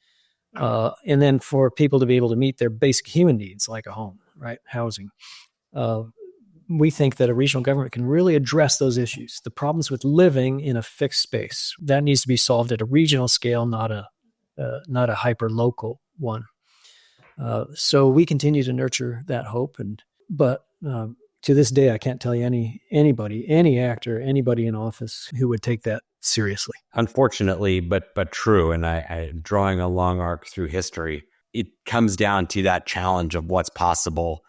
And then for people to be able to meet their basic human needs, like a home, right? Housing. We think that a regional government can really address those issues, the problems with living in a fixed space. That needs to be solved at a regional scale, not a hyper local one. So we continue to nurture that hope, but to this day, I can't tell you anybody, any actor, anybody in office who would take that seriously. Unfortunately, but true. And I drawing a long arc through history, it comes down to that challenge of what's possible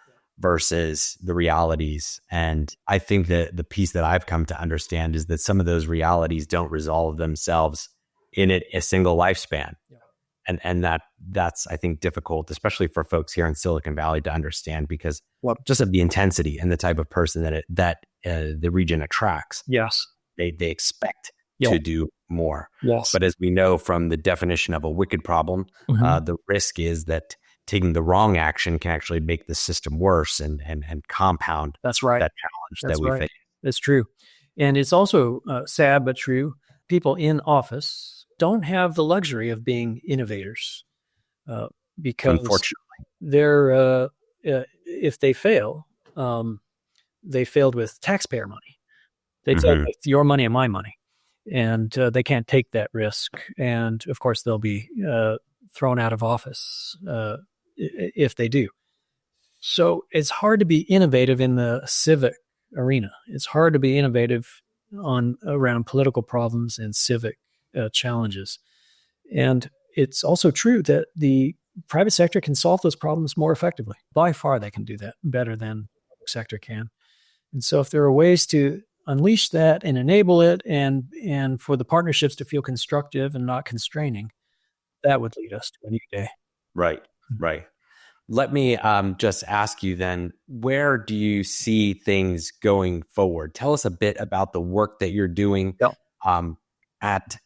versus the realities. And I think that the piece that I've come to understand is that some of those realities don't resolve themselves in a single lifespan. Yeah. And that's, I think, difficult, especially for folks here in Silicon Valley to understand because just of the intensity and the type of person that the region attracts. Yes. They expect to do more. Yes. But as we know from the definition of a wicked problem, the risk is that taking the wrong action can actually make the system worse and compound that's right. that challenge that we face. That's true. And it's also sad but true. People in office don't have the luxury of being innovators because unfortunately they're if they fail, they failed with taxpayer money. They said it's your money and my money, and they can't take that risk. And of course, they'll be thrown out of office if they do. So it's hard to be innovative in the civic arena. It's hard to be innovative around political problems and civic challenges. And it's also true that the private sector can solve those problems more effectively. By far, they can do that better than the public sector can. And so if there are ways to unleash that and enable it and for the partnerships to feel constructive and not constraining, that would lead us to a new day. Right. Let me just ask you then, where do you see things going forward? Tell us a bit about the work that you're doing at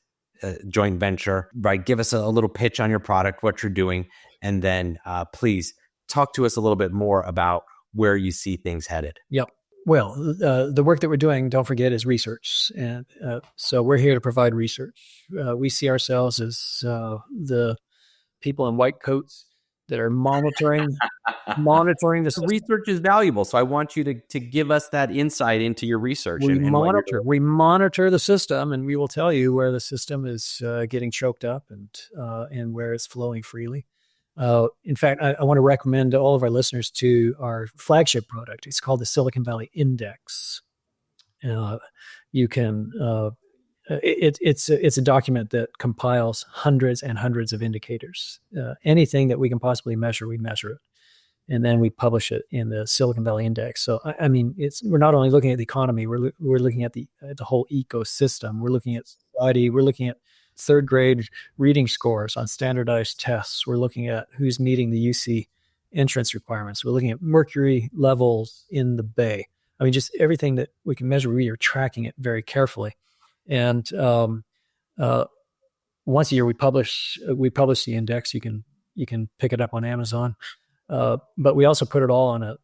Joint Venture, right? Give us a little pitch on your product, what you're doing, and then please talk to us a little bit more about where you see things headed. Yep. Well, the work that we're doing, don't forget, is research. And so we're here to provide research. We see ourselves as the people in white coats that are monitoring monitoring the system. Research is valuable, so I want you to give us that insight into your research and what you're doing. We monitor the system, and we will tell you where the system is getting choked up and where it's flowing freely. In fact, I want to recommend to all of our listeners to our flagship product. It's called the Silicon Valley Index. You can. It's a document that compiles hundreds and hundreds of indicators. Anything that we can possibly measure, we measure it, and then we publish it in the Silicon Valley Index. So I mean, we're not only looking at the economy, we're looking at the whole ecosystem. We're looking at society. We're looking at third grade reading scores on standardized tests. We're looking at who's meeting the UC entrance requirements. We're looking at mercury levels in the bay. I mean, just everything that we can measure. We are tracking it very carefully. And once a year we publish the index. You can pick it up on Amazon, but we also put it all on a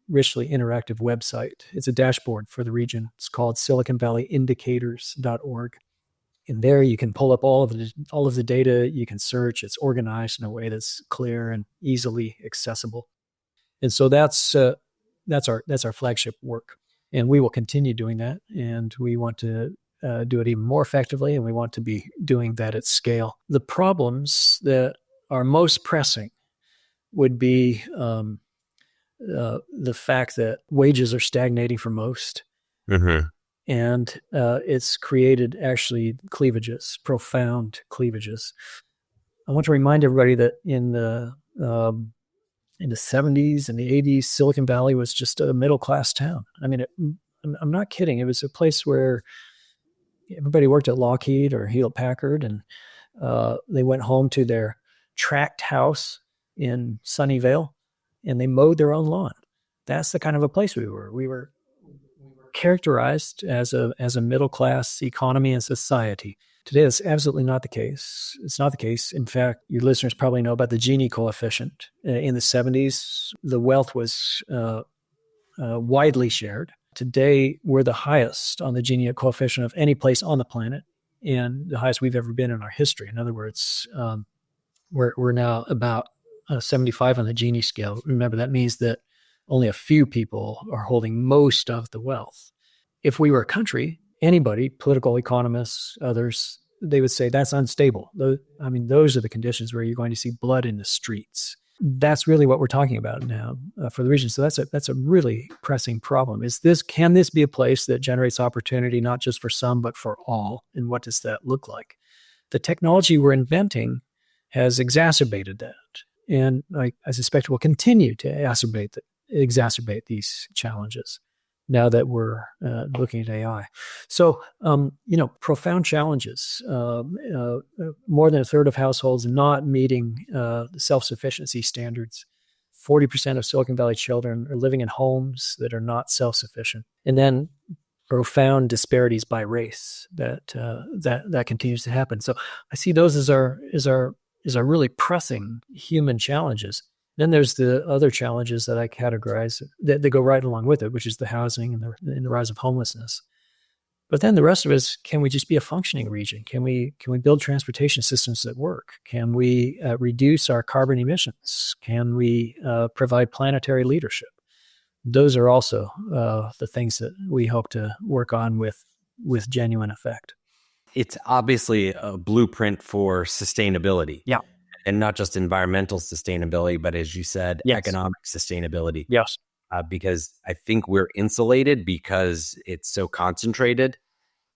richly interactive website. It's a dashboard for the region. It's called SiliconValleyIndicators.org. And there you can pull up all of the data. You can search. It's organized in a way that's clear and easily accessible. And so that's our flagship work, and we will continue doing that. And we want to do it even more effectively, and we want to be doing that at scale. The problems that are most pressing would be the fact that wages are stagnating for most, and it's created actually cleavages, profound cleavages. I want to remind everybody that in the 70s and the 80s, Silicon Valley was just a middle-class town. I mean, I'm not kidding. It was a place where everybody worked at Lockheed or Hewlett-Packard, and they went home to their tract house in Sunnyvale, and they mowed their own lawn. That's the kind of a place we were. We were characterized as a middle-class economy and society. Today, that's absolutely not the case. It's not the case. In fact, your listeners probably know about the Gini coefficient. In the 70s, the wealth was widely shared. Today, we're the highest on the Gini coefficient of any place on the planet, and the highest we've ever been in our history. In other words, we're now about 75 on the Gini scale. Remember, that means that only a few people are holding most of the wealth. If we were a country, anybody, political economists, others, they would say that's unstable. Those are the conditions where you're going to see blood in the streets. That's really what we're talking about now for the region. So that's a really pressing problem. Can this be a place that generates opportunity not just for some, but for all? And what does that look like? The technology we're inventing has exacerbated that. And I suspect will continue to exacerbate these challenges now that we're looking at AI. So, profound challenges. More than a third of households not meeting the self-sufficiency standards. 40% of Silicon Valley children are living in homes that are not self-sufficient. And then profound disparities by race that continues to happen. So I see those as our really pressing human challenges. Then there's the other challenges that I categorize that go right along with it, which is the housing and the rise of homelessness. But then the rest of it is, can we just be a functioning region? Can we build transportation systems that work? Can we reduce our carbon emissions? Can we provide planetary leadership? Those are also the things that we hope to work on with genuine effect. It's obviously a blueprint for sustainability. Yeah. And not just environmental sustainability, but as you said, yes. Economic sustainability. Yes. Because I think we're insulated because it's so concentrated.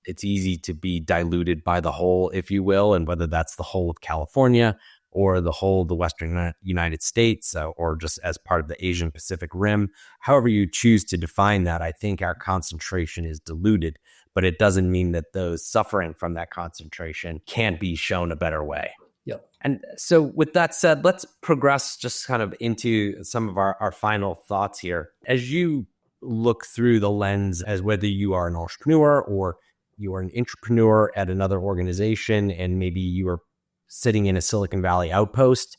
It's easy to be diluted by the whole, if you will, and whether that's the whole of California or the whole of the Western United States or just as part of the Asian Pacific Rim, however you choose to define that, I think our concentration is diluted, but it doesn't mean that those suffering from that concentration can't be shown a better way. Yep. And so with that said, let's progress just kind of into some of our final thoughts here. As you look through the lens as whether you are an entrepreneur or you are an entrepreneur at another organization, and maybe you are sitting in a Silicon Valley outpost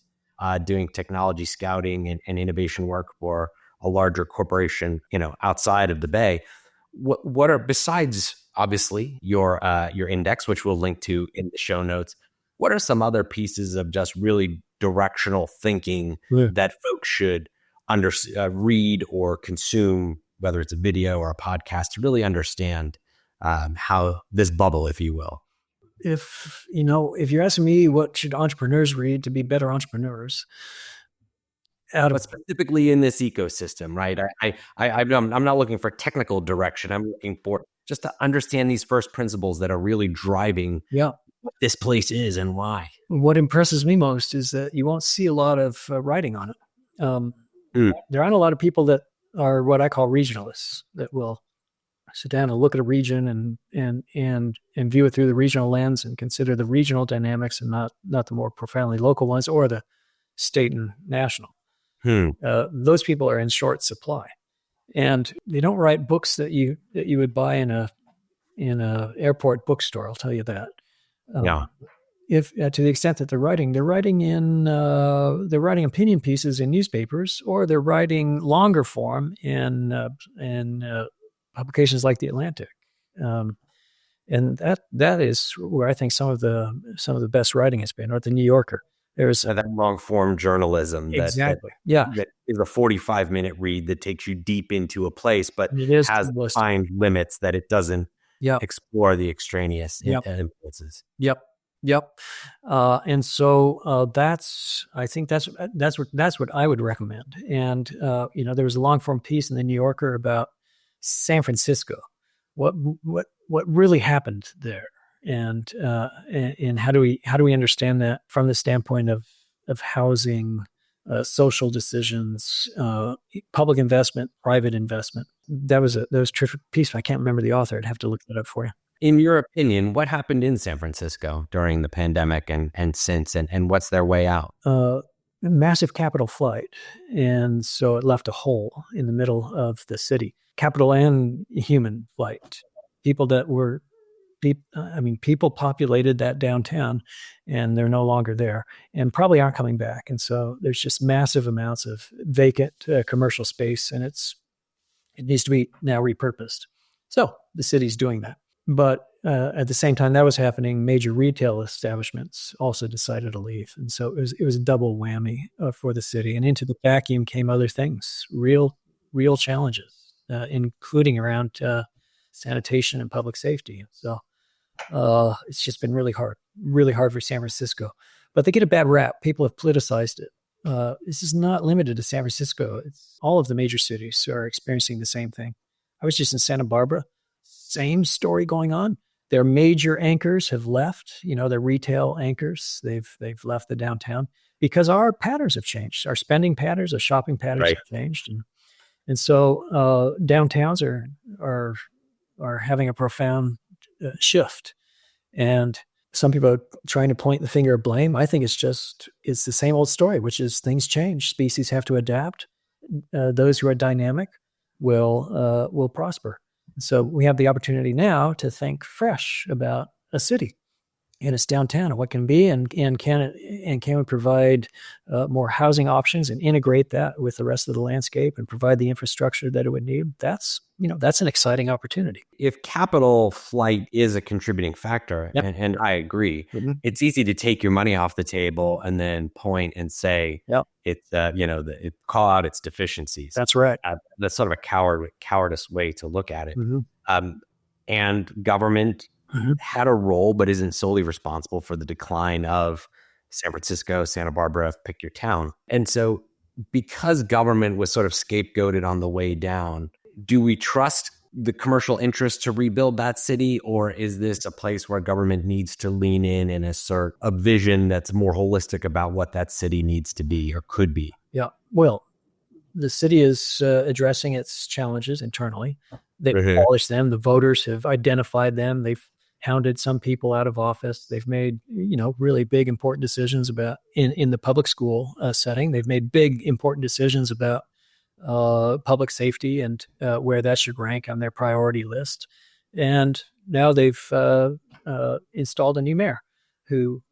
doing technology scouting and innovation work for a larger corporation, outside of the Bay, what are, besides obviously your index, which we'll link to in the show notes, what are some other pieces of just really directional thinking that folks should read or consume, whether it's a video or a podcast, to really understand how this bubble, if you will. If you're asking me what should entrepreneurs read to be better entrepreneurs, but specifically in this ecosystem, right? I'm not looking for technical direction. I'm looking for just to understand these first principles that are really driving what this place is and why. What impresses me most is that you won't see a lot of writing on it. There aren't a lot of people that are what I call regionalists that will sit down and look at a region and view it through the regional lens and consider the regional dynamics and not the more profoundly local ones or the state and national. Those people are in short supply, and they don't write books that you would buy in a airport bookstore. I'll tell you that. If to the extent that they're writing opinion pieces in newspapers, or they're writing longer form in publications like The Atlantic, and that is where I think some of the best writing has been, or The New Yorker. There's that long form journalism exactly. that is a 45-minute read that takes you deep into a place, but it has defined limits that it doesn't explore the extraneous influences. Yep. And so I think that's what I would recommend. And there was a long form piece in the New Yorker about San Francisco, what really happened there. And how do we understand that from the standpoint of housing, social decisions, public investment, private investment? That was a terrific piece. I can't remember the author. I'd have to look that up for you. In your opinion, what happened in San Francisco during the pandemic and since, and what's their way out? Massive capital flight, and so it left a hole in the middle of the city. Capital and human flight. People populated that downtown, and they're no longer there and probably aren't coming back. And so there's just massive amounts of vacant commercial space, and it needs to be now repurposed. So the city's doing that. But at the same time that was happening, major retail establishments also decided to leave. And so it was a double whammy for the city. And into the vacuum came other things, real challenges, including around sanitation and public safety. So it's just been really hard for San Francisco. But they get a bad rap. People have politicized it. This is not limited to San Francisco. All of the major cities are experiencing the same thing. I was just in Santa Barbara. Same story going on. Their major anchors have left, their retail anchors. They've left the downtown because our patterns have changed. Our spending patterns, our shopping patterns have changed. And so downtowns are having a profound shift. And some people are trying to point the finger of blame. I think it's the same old story, which is things change. Species have to adapt. Those who are dynamic will prosper. So we have the opportunity now to think fresh about a city and its downtown and what can be, and can we provide more housing options and integrate that with the rest of the landscape and provide the infrastructure that it would need. That's an exciting opportunity. If capital flight is a contributing factor, and I agree, it's easy to take your money off the table and then point and say it's call out its deficiencies. That's right. That's sort of a cowardice way to look at it. And government had a role, but isn't solely responsible for the decline of San Francisco, Santa Barbara, pick your town. And so because government was sort of scapegoated on the way down, do we trust the commercial interest to rebuild that city? Or is this a place where government needs to lean in and assert a vision that's more holistic about what that city needs to be or could be? Yeah. Well, the city is addressing its challenges internally. They've polished them. The voters have identified them. They've hounded some people out of office. They've made, really big, important decisions about in the public school setting. They've made big, important decisions about public safety and where that should rank on their priority list. And now they've installed a new mayor who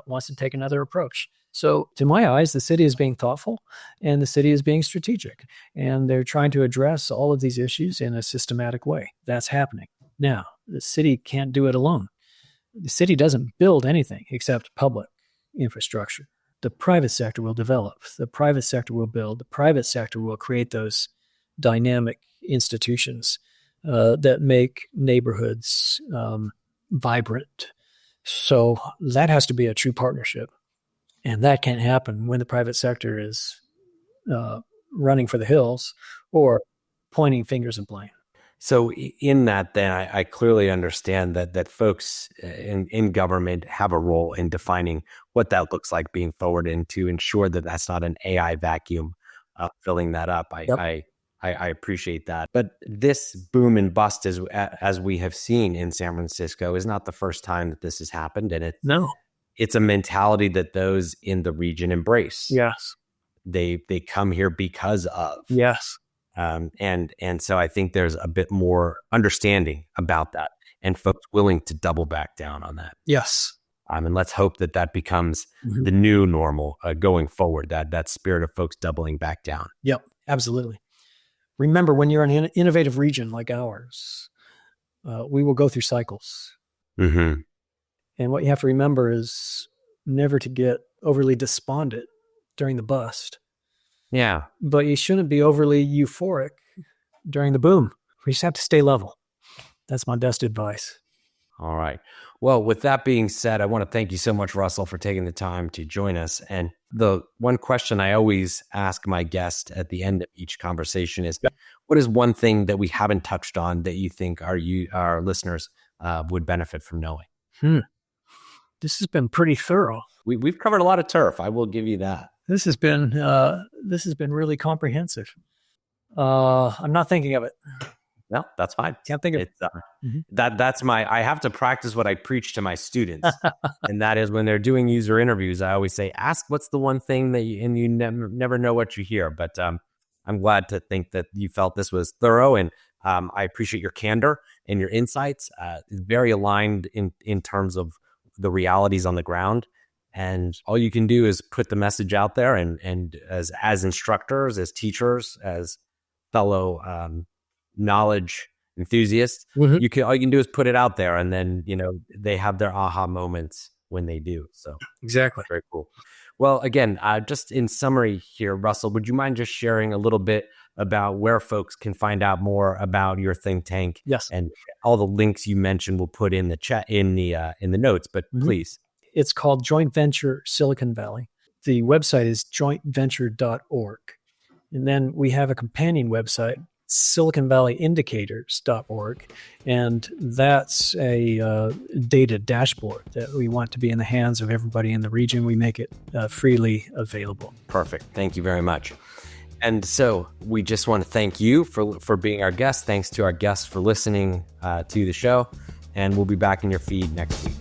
wants to take another approach. So to my eyes, the city is being thoughtful and the city is being strategic, and they're trying to address all of these issues in a systematic way. That's happening. Now, the city can't do it alone. The city doesn't build anything except public infrastructure. the private sector will develop, the private sector will build, the private sector will create those dynamic institutions that make neighborhoods vibrant. So that has to be a true partnership. And that can't happen when the private sector is running for the hills or pointing fingers and blame. So in that, then I clearly understand that folks in government have a role in defining what that looks like being forward, and to ensure that that's not an AI vacuum filling that up. I appreciate that. But this boom and bust, as we have seen in San Francisco, is not the first time that this has happened. And it's a mentality that those in the region embrace. Yes. They come here because of. Yes. And so I think there's a bit more understanding about that, and folks willing to double back down on that. Yes. And let's hope that becomes the new normal going forward, that spirit of folks doubling back down. Yep, absolutely. Remember, when you're in an innovative region like ours, we will go through cycles. Mm-hmm. And what you have to remember is never to get overly despondent during the bust. Yeah. But you shouldn't be overly euphoric during the boom. We just have to stay level. That's my best advice. All right. Well, with that being said, I want to thank you so much, Russell, for taking the time to join us. And the one question I always ask my guest at the end of each conversation is, what is one thing that we haven't touched on that you think our listeners would benefit from knowing? This has been pretty thorough. We've covered a lot of turf. I will give you that. This has been really comprehensive. I'm not thinking of it. No, that's fine. Can't think of it. That's I have to practice what I preach to my students. And that is, when they're doing user interviews, I always say, ask what's the one thing that you never know what you hear. But I'm glad to think that you felt this was thorough, and I appreciate your candor and your insights. Very aligned in terms of the realities on the ground. And all you can do is put the message out there, and as instructors, as teachers, as fellow knowledge enthusiasts, all you can do is put it out there, and then they have their aha moments when they do. So exactly, very cool. Well, again, just in summary here, Russell, would you mind just sharing a little bit about where folks can find out more about your think tank? Yes, and all the links you mentioned we'll put in the chat in the notes. But please. It's called Joint Venture Silicon Valley. The website is jointventure.org. And then we have a companion website, siliconvalleyindicators.org. And that's a data dashboard that we want to be in the hands of everybody in the region. We make it freely available. Perfect. Thank you very much. And so we just want to thank you for being our guest. Thanks to our guests for listening to the show. And we'll be back in your feed next week.